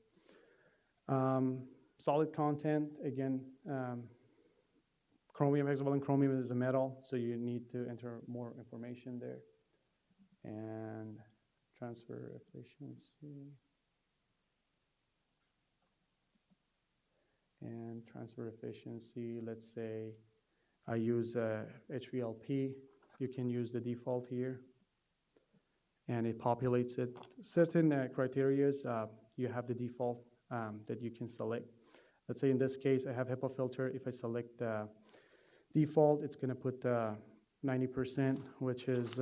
Solid content, again, chromium, hexavalent chromium is a metal, so you need to enter more information there. And transfer efficiency. And transfer efficiency, let's say I use HVLP, you can use the default here. And it populates it. Certain criteria, you have the default that you can select. Let's say in this case, I have HEPA filter. If I select default, it's gonna put 90%, which is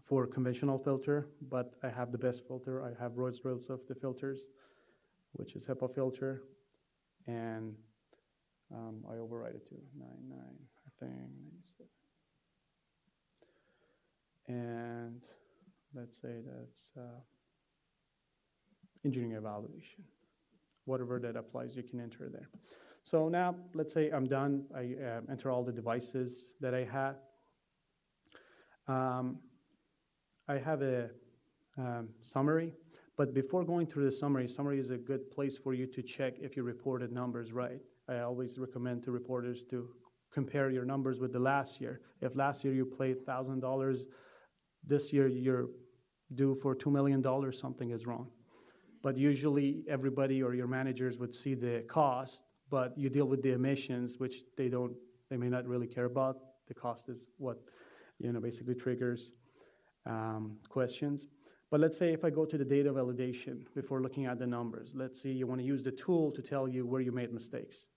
for conventional filter, but I have the best filter. I have Rolls-Royce of the filters, which is HEPA filter, and I override it to 99, I think, 97. And let's say that's engineering evaluation. Whatever that applies, you can enter there. So now, let's say I'm done. I enter all the devices that I had. I have a summary, but before going through the summary is a good place for you to check if you reported numbers right. I always recommend to reporters to compare your numbers with the last year. If last year you paid $1,000, this year you're due for $2 million, something is wrong. But usually everybody or your managers would see the cost, but you deal with the emissions, which they may not really care about. The cost is what, basically triggers questions. But let's say if I go to the data validation before looking at the numbers, let's say you want to use the tool to tell you where you made mistakes.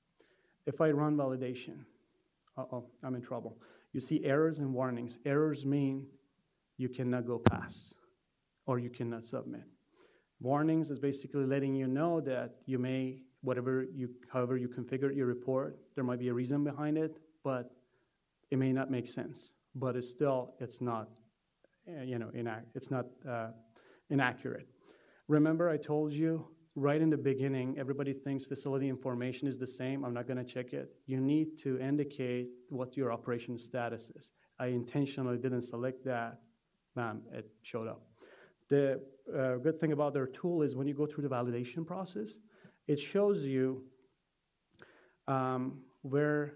If I run validation, I'm in trouble. You see errors and warnings. Errors mean you cannot go past or you cannot submit. Warnings is basically letting you know that you may, however you configure your report, there might be a reason behind it, but it may not make sense. But it's not, it's not inaccurate. Remember, I told you right in the beginning, everybody thinks facility information is the same. I'm not going to check it. You need to indicate what your operation status is. I intentionally didn't select that. Bam, it showed up. The good thing about their tool is when you go through the validation process, it shows you where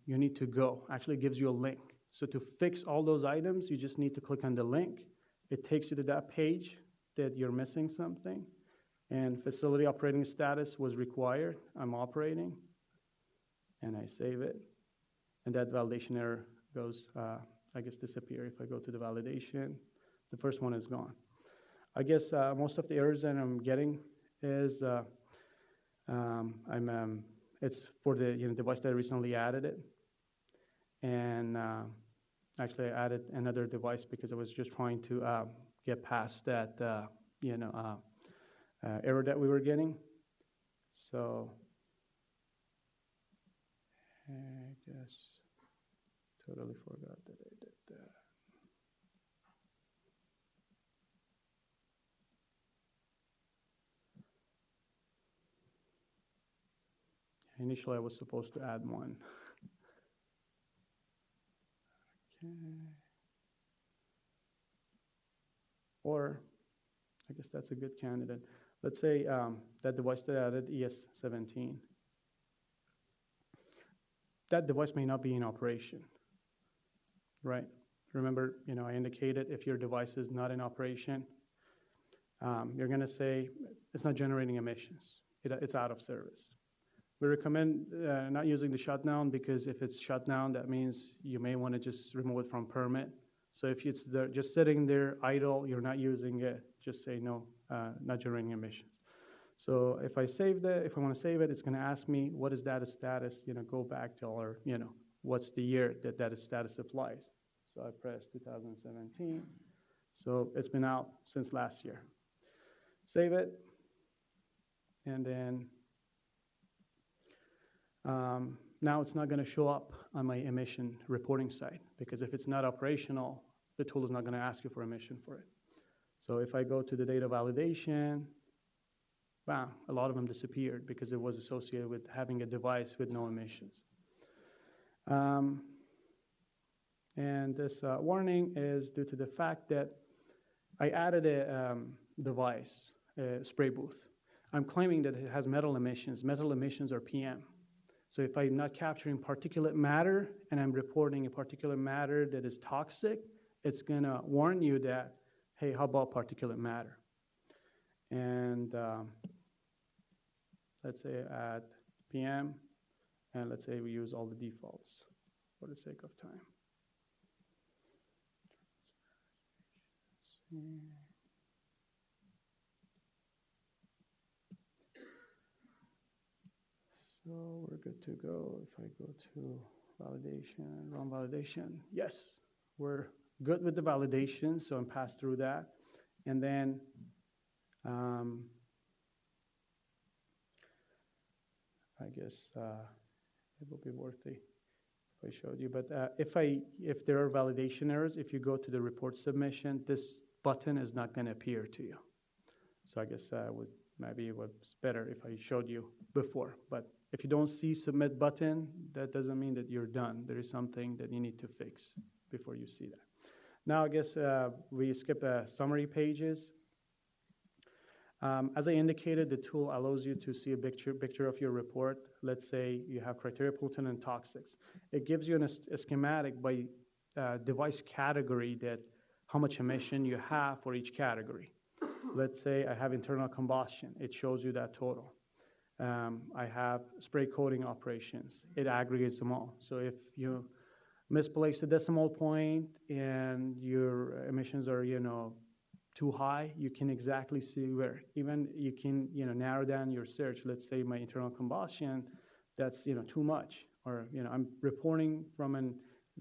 you need to go. Actually, it gives you a link. So to fix all those items, you just need to click on the link. It takes you to that page that you're missing something. And facility operating status was required. I'm operating. And I save it. And that validation error goes, disappear. If I go to the validation, the first one is gone. I guess most of the errors that I'm getting is it's for the device that I recently added it. And actually, I added another device because I was just trying to get past that, error that we were getting. So, I guess totally forgot that I did that. Initially, I was supposed to add one. Okay. Or, I guess that's a good candidate. Let's say that device that I added, ES17. That device may not be in operation, right? Remember, I indicated if your device is not in operation, you're going to say it's not generating emissions. It's out of service. We recommend not using the shutdown because if it's shut down, that means you may want to just remove it from permit. So if it's just sitting there idle, you're not using it, just say no, not generating emissions. So if I want to save it, it's going to ask me what is data status, go back to our, what's the year that data status applies. So I press 2017. So it's been out since last year. Save it, and then now it's not going to show up on my emission reporting site because if it's not operational, the tool is not going to ask you for emission for it. So if I go to the data validation, wow, a lot of them disappeared because it was associated with having a device with no emissions. And this warning is due to the fact that I added a device, a spray booth. I'm claiming that it has metal emissions. Metal emissions are PM. So if I'm not capturing particulate matter and I'm reporting a particulate matter that is toxic, it's gonna warn you that, hey, how about particulate matter? And let's say add PM, and let's say we use all the defaults for the sake of time. So we're good to go. If I go to validation, run validation, yes, we're good with the validation, so I'm passed through that. And then I guess it will be worthy if I showed you. But if there are validation errors, if you go to the report submission, this button is not going to appear to you. So I guess maybe it was better if I showed you before. But if you don't see submit button, that doesn't mean that you're done. There is something that you need to fix before you see that. Now I guess we skip summary pages. As I indicated, the tool allows you to see a picture of your report. Let's say you have criteria, pollutant, and toxics. It gives you a schematic by device category that how much emission you have for each category. Let's say I have internal combustion. It shows you that total. I have spray coating operations. It aggregates them all. So if you misplace the decimal point and your emissions are, too high, you can exactly see where. Even you can, narrow down your search. Let's say my internal combustion, that's, too much. Or, I'm reporting from a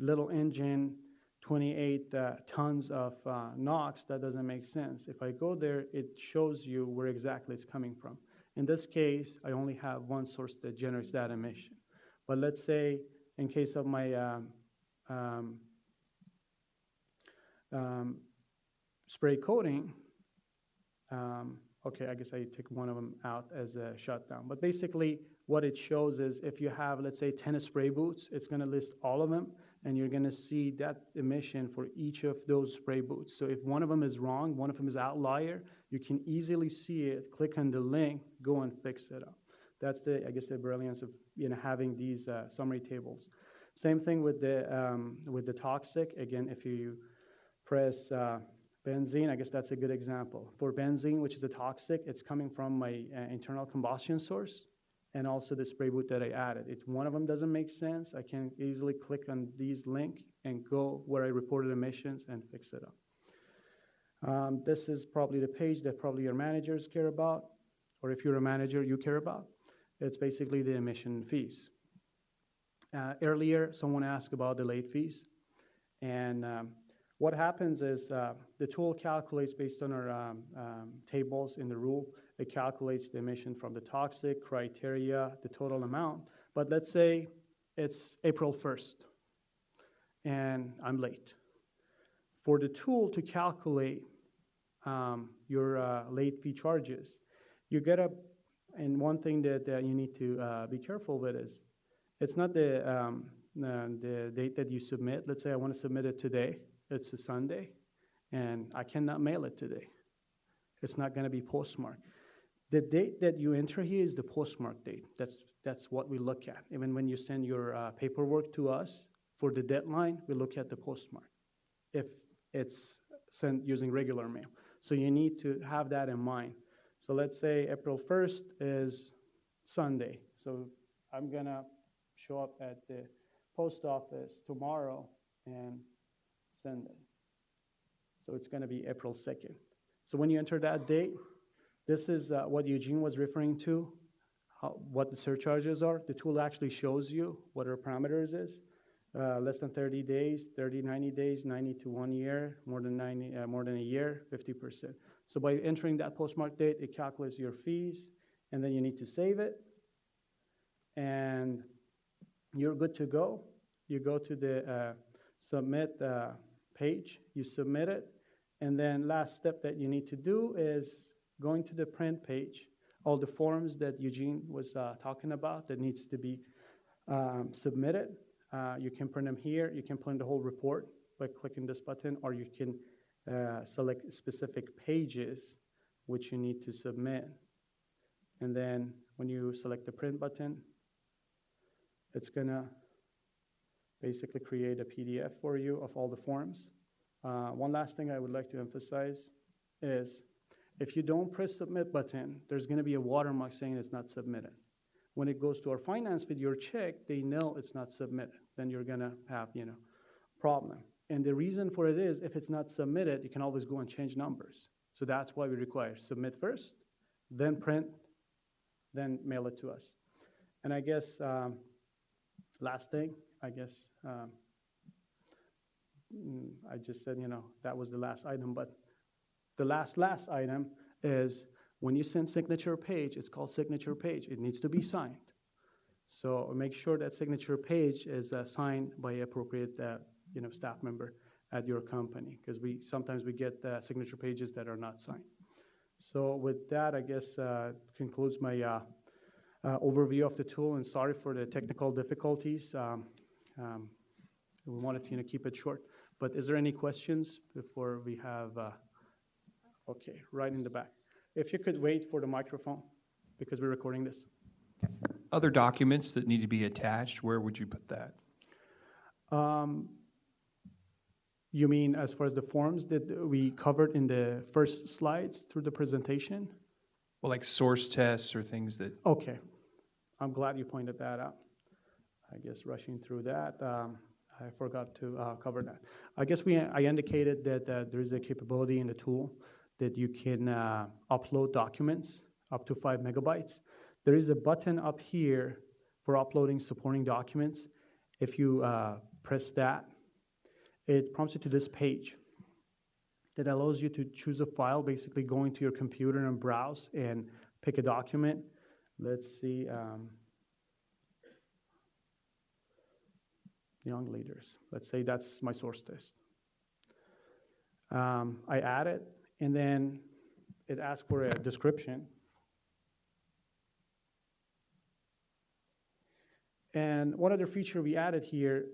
little engine, 28 tons of NOx. That doesn't make sense. If I go there, it shows you where exactly it's coming from. In this case, I only have one source that generates that emission. But let's say in case of my spray coating, okay, I guess I took one of them out as a shutdown. But basically, what it shows is if you have, let's say, 10 spray booths, it's going to list all of them, and you're going to see that emission for each of those spray booths. So if one of them is wrong, one of them is outlier, you can easily see it, click on the link, go and fix it up. That's the, I guess, the brilliance of having these summary tables. Same thing with the toxic. Again, if you press benzene, I guess that's a good example. For benzene, which is a toxic, it's coming from my internal combustion source and also the spray booth that I added. If one of them doesn't make sense, I can easily click on these link and go where I reported emissions and fix it up. This is probably the page that probably your managers care about, or if you're a manager, you care about. It's basically the emission fees. Earlier, someone asked about the late fees, and what happens is the tool calculates based on our tables in the rule. It calculates the emission from the toxic, criteria, the total amount. But let's say it's April 1st, and I'm late. For the tool to calculate your late fee charges, you get up, and one thing that you need to be careful with is, it's not the date that you submit. Let's say I want to submit it today. It's a Sunday, and I cannot mail it today. It's not going to be postmarked. The date that you enter here is the postmark date. That's what we look at. Even when you send your paperwork to us for the deadline, we look at the postmark if it's sent using regular mail. So you need to have that in mind. So let's say April 1st is Sunday. So I'm going to show up at the post office tomorrow and send it. So it's going to be April 2nd. So when you enter that date, this is what Eugene was referring to, what the surcharges are. The tool actually shows you what our parameters is. Less than 30 days, 30, 90 days, 90 to 1 year, more than a year, 50%. So by entering that postmark date, it calculates your fees, and then you need to save it, and you're good to go. You go to the submit page, you submit it, and then last step that you need to do is going to the print page, all the forms that Eugene was talking about that needs to be submitted. You can print them here. You can print the whole report by clicking this button, or you can select specific pages which you need to submit. And then when you select the print button, it's gonna basically create a PDF for you of all the forms. One last thing I would like to emphasize is if you don't press submit button, there's gonna be a watermark saying it's not submitted. When it goes to our finance with your check, they know it's not submitted. Then you're gonna have, problem. And the reason for it is if it's not submitted, you can always go and change numbers. So that's why we require submit first, then print, then mail it to us. And I guess last thing, I just said, that was the last item, but the last item is when you send signature page, it's called signature page. It needs to be signed. So make sure that signature page is signed by appropriate staff member at your company, because sometimes we get signature pages that are not signed. So with that, I guess concludes my overview of the tool, and sorry for the technical difficulties. We wanted to keep it short, but is there any questions before we have, okay, right in the back. If you could wait for the microphone, because we're recording this. Other documents that need to be attached, where would you put that? You mean as far as the forms that we covered in the first slides through the presentation? Well, like source tests or things that... Okay. I'm glad you pointed that out. I guess rushing through that, I forgot to cover that. I guess I indicated that there is a capability in the tool that you can upload documents up to 5 megabytes. There is a button up here for uploading supporting documents. If you press that, it prompts you to this page that allows you to choose a file, basically going to your computer and browse and pick a document. Let's see, young leaders. Let's say that's my source test. I add it, and then it asks for a description. And one other feature we added here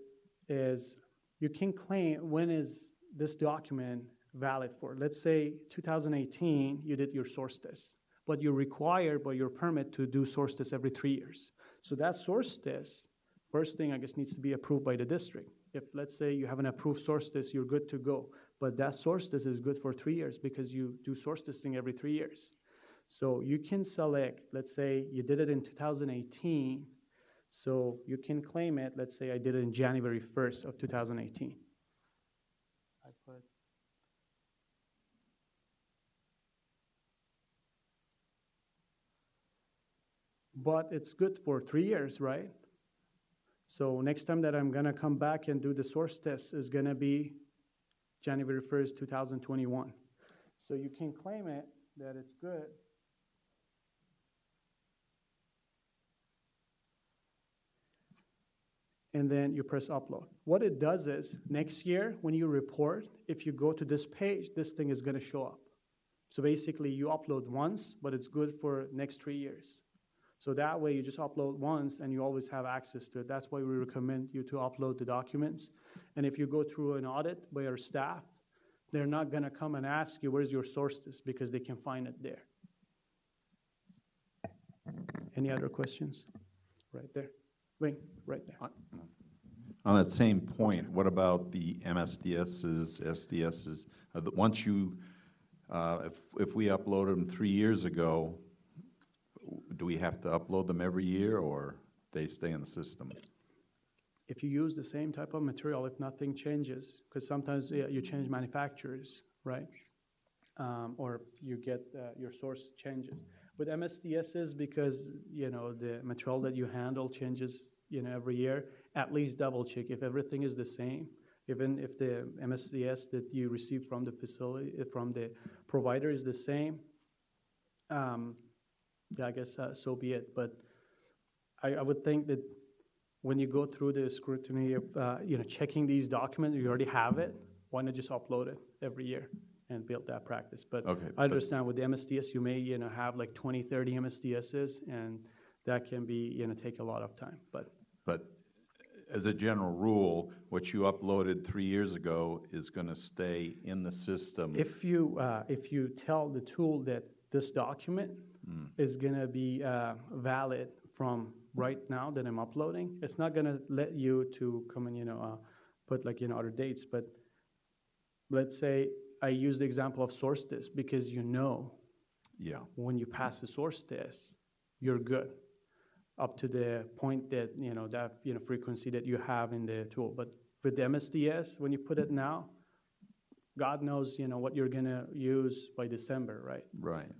is you can claim when is this document valid for. Let's say 2018, you did your source test, but you're required by your permit to do source tests every 3 years. So that source test, first thing I guess needs to be approved by the district. If let's say you have an approved source test, you're good to go. But that source test is good for 3 years because you do source testing every 3 years. So you can select, let's say you did it in 2018, so you can claim it, let's say I did it in January 1st of 2018. But it's good for 3 years, right? So next time that I'm gonna come back and do the source test is gonna be January 1st, 2021. So you can claim it that it's good. And then you press upload. What it does is, next year when you report, if you go to this page, this thing is gonna show up. So basically you upload once, but it's good for next 3 years. So that way you just upload once and you always have access to it. That's why we recommend you to upload the documents. And if you go through an audit by our staff, they're not gonna come and ask you, where's your source test, because they can find it there. Any other questions? Right there. Wing, right there. On that same point, what about the MSDSs, SDSs? Once you, if we uploaded them 3 years ago, do we have to upload them every year, or they stay in the system? If you use the same type of material, if nothing changes, because sometimes you change manufacturers, right? Or you get your source changes. With MSDSs, because the material that you handle changes every year, at least double check if everything is the same. Even if the MSDS that you receive from the facility, from the provider is the same, I guess so be it. But I would think that when you go through the scrutiny of checking these documents, you already have it. Why not just upload it every year and build that practice? But okay, I understand with the MSDS, you may have like 20, 30 MSDSs, and that can be take a lot of time. But as a general rule, what you uploaded 3 years ago is gonna stay in the system. If you tell the tool that this document is gonna be valid from right now that I'm uploading, it's not gonna let you to come and, put like, other dates, but let's say I use the example of source test because Yeah, when you pass the source test, you're good up to the point that, frequency that you have in the tool. But with the MSDS, when you put it now, God knows, what you're gonna use by December, right? right.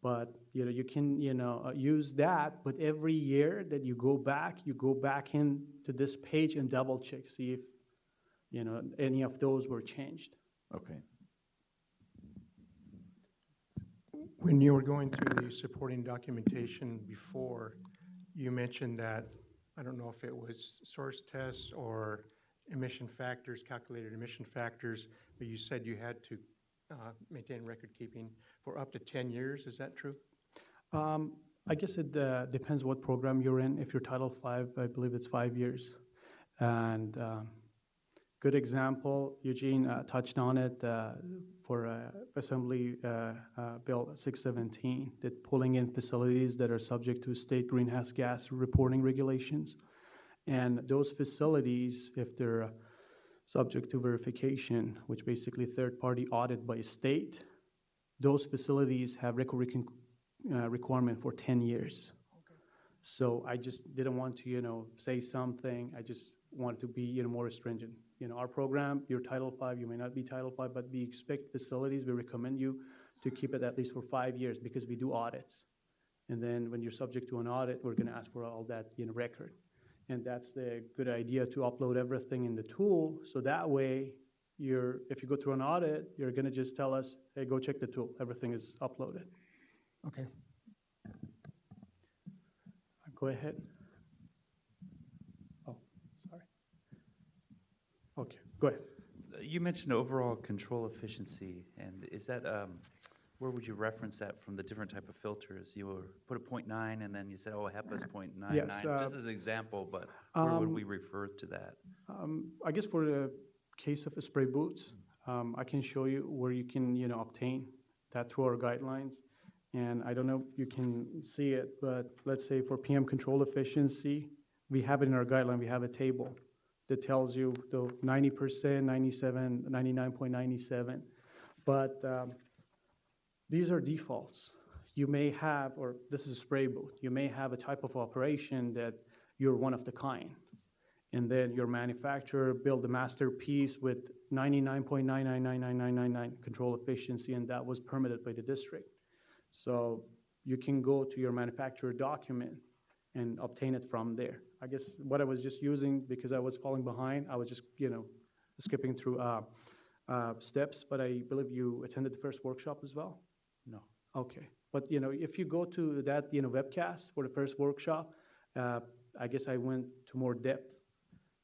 But, you can, use that, but every year that you go back into this page and double check, see if, any of those were changed. Okay. When you were going through the supporting documentation before, you mentioned that, I don't know if it was source tests or emission factors, calculated emission factors, but you said you had to maintain record keeping for up to 10 years. Is that true? I guess it depends what program you're in. If you're Title V, I believe it's 5 years. And good example, Eugene touched on it for Assembly Bill 617, that pulling in facilities that are subject to state greenhouse gas reporting regulations. And those facilities, if they're subject to verification, which basically third-party audit by state, those facilities have record requirement for 10 years. Okay. So I just didn't want to, say something. I just wanted to be, more stringent. Our program, you're Title V, you may not be Title V, but we expect facilities, we recommend you to keep it at least for 5 years because we do audits. And then when you're subject to an audit, we're gonna ask for all that, record. And that's the good idea, to upload everything in the tool, so that way, if you go through an audit, you're gonna just tell us, hey, go check the tool, everything is uploaded. Okay. Go ahead. Oh, sorry. Okay, go ahead. You mentioned overall control efficiency, and is that, where would you reference that from the different type of filters? You were put a 0.9 and then you said, oh, HEPA's 0.99, Yes, just as an example, but where would we refer to that? I guess for the case of spray boots, I can show you where you can, obtain that through our guidelines. And I don't know if you can see it, but let's say for PM control efficiency, we have it in our guideline, we have a table that tells you the 90%, 97, 99.97. But these are defaults. You may have, or this is a spray booth, you may have a type of operation that you're one of the kind. And then your manufacturer built a masterpiece with 99.999999 control efficiency, and that was permitted by the district. So you can go to your manufacturer document and obtain it from there. I guess what I was just using, because I was falling behind, I was just, skipping through steps, but I believe you attended the first workshop as well? No. Okay, but if you go to that webcast for the first workshop, I guess I went to more depth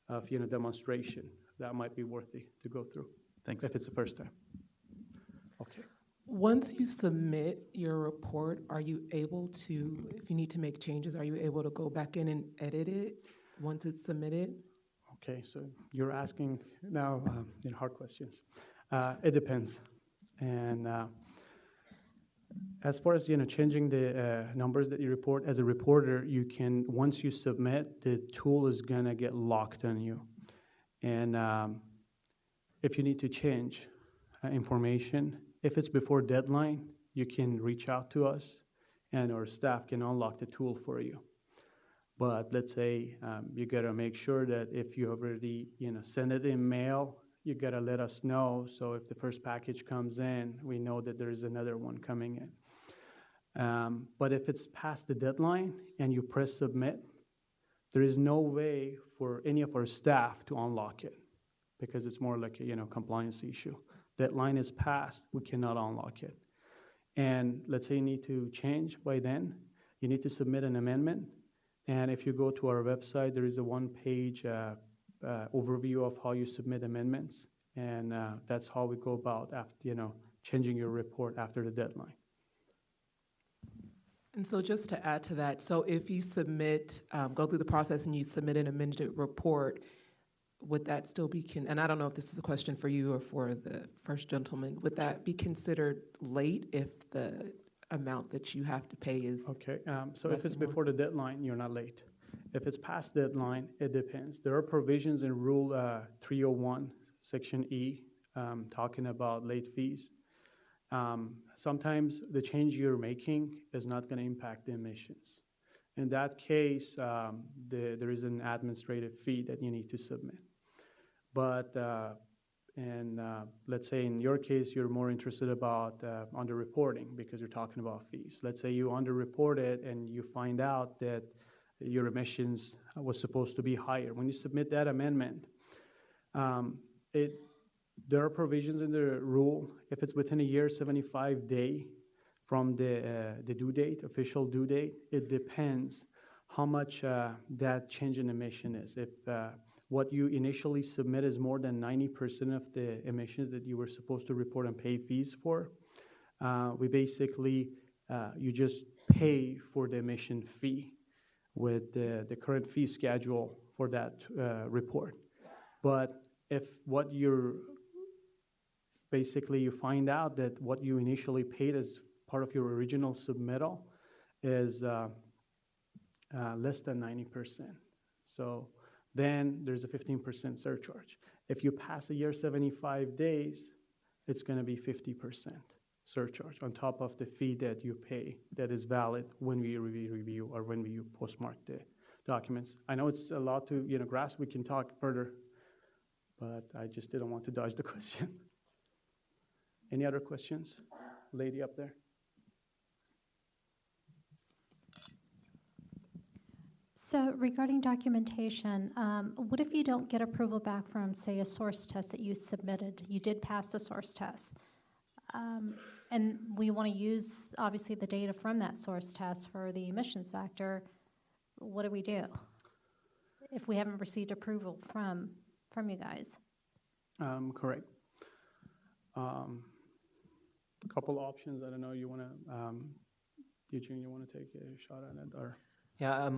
of demonstration. That might be worthy to go through. Thanks. If it's the first time. Okay. Once you submit your report, are you able to, if you need to make changes, are you able to go back in and edit it once it's submitted? Okay, so you're asking now hard questions. It depends, and as far as changing the numbers that you report, as a reporter, you can, once you submit, the tool is gonna get locked on you, and if you need to change information, if it's before deadline, you can reach out to us, and our staff can unlock the tool for you. But let's say you gotta make sure that if you already send it in mail, you gotta let us know. So if the first package comes in, we know that there is another one coming in. But if it's past the deadline and you press submit, there is no way for any of our staff to unlock it because it's more like a compliance issue. Deadline is passed, we cannot unlock it. And let's say you need to change by then, you need to submit an amendment. And if you go to our website, there is a one-page overview of how you submit amendments. And that's how we go about after, changing your report after the deadline. And so just to add to that, so if you submit, go through the process and you submit an amended report, would that still be, and I don't know if this is a question for you or for the first gentleman, would that be considered late if the amount that you have to pay is? Okay, so less if it's than one? before the deadline, you're not late. If it's past deadline, it depends. There are provisions in Rule 301, Section E, talking about late fees. Sometimes the change you're making is not going to impact the emissions. In that case, there is an administrative fee that you need to submit. But let's say in your case, you're more interested about underreporting because you're talking about fees. Let's say you underreported and you find out that your emissions was supposed to be higher. When you submit that amendment, there are provisions in the rule. If it's within a year, 75-day from the due date, official due date, it depends how much that change in emission is. If what you initially submit is more than 90% of the emissions that you were supposed to report and pay fees for, we basically, you just pay for the emission fee with the current fee schedule for that report. But if what you're, basically you find out that what you initially paid as part of your original submittal is less than 90%. So then there's a 15% surcharge. If you pass a year 75 days, it's going to be 50% surcharge on top of the fee that you pay that is valid when we review or when we postmark the documents. I know it's a lot to grasp. We can talk further, but I just didn't want to dodge the question. Any other questions? Lady up there. So regarding documentation, what if you don't get approval back from, say, a source test that you submitted? You did pass the source test. And we want to use, obviously, the data from that source test for the emissions factor. What do we do if we haven't received approval from you guys? Correct. A couple options. I don't know. You want to, Eugene, you want to take a shot at it, or? Yeah,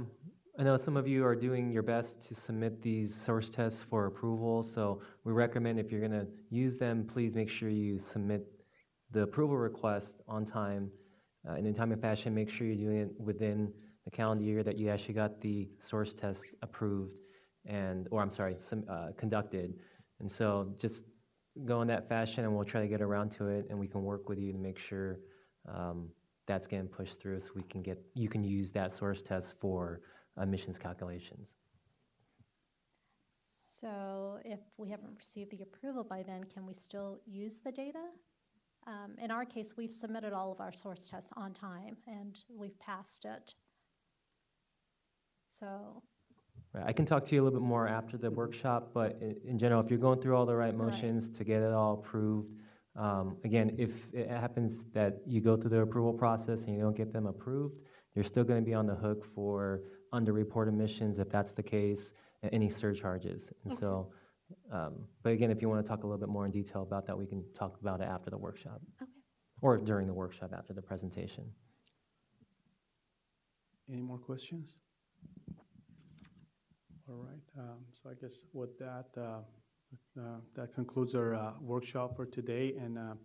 I know some of you are doing your best to submit these source tests for approval, so we recommend if you're going to use them, please make sure you submit the approval request on time, and in time and fashion. Make sure you're doing it within the calendar year that you actually got the source test approved conducted. And so just go in that fashion, and we'll try to get around to it, and we can work with you to make sure that's getting pushed through, so you can use that source test for emissions calculations. So if we haven't received the approval by then, can we still use the data? In our case, we've submitted all of our source tests on time, and we've passed it. So. Right. I can talk to you a little bit more after the workshop, but in general, if you're going through all the right motions to get it all approved, again, if it happens that you go through the approval process and you don't get them approved, you're still going to be on the hook for underreport emissions if that's the case, and any surcharges. And so, but again, if you want to talk a little bit more in detail about that, we can talk about it after the workshop. Okay. Or during the workshop after the presentation. Any more questions? All right, so I guess with that, that concludes our workshop for today, and I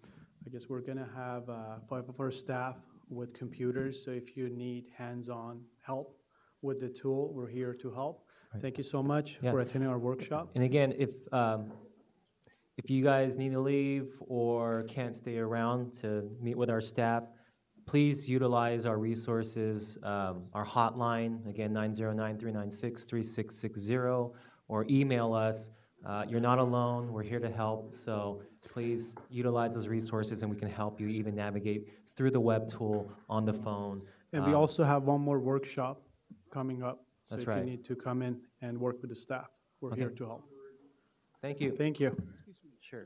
guess we're going to have 5 of our staff with computers, so if you need hands-on help with the tool, we're here to help. Right. Thank you so much for attending our workshop. And again, if you guys need to leave or can't stay around to meet with our staff, please utilize our resources, our hotline, again, 909-396-3660, or email us. You're not alone. We're here to help. So please utilize those resources, and we can help you even navigate through the web tool on the phone. And we also have one more workshop coming up. So That's if right. you need to come in and work with the staff, we're here to help. Thank you. Thank you. Sure.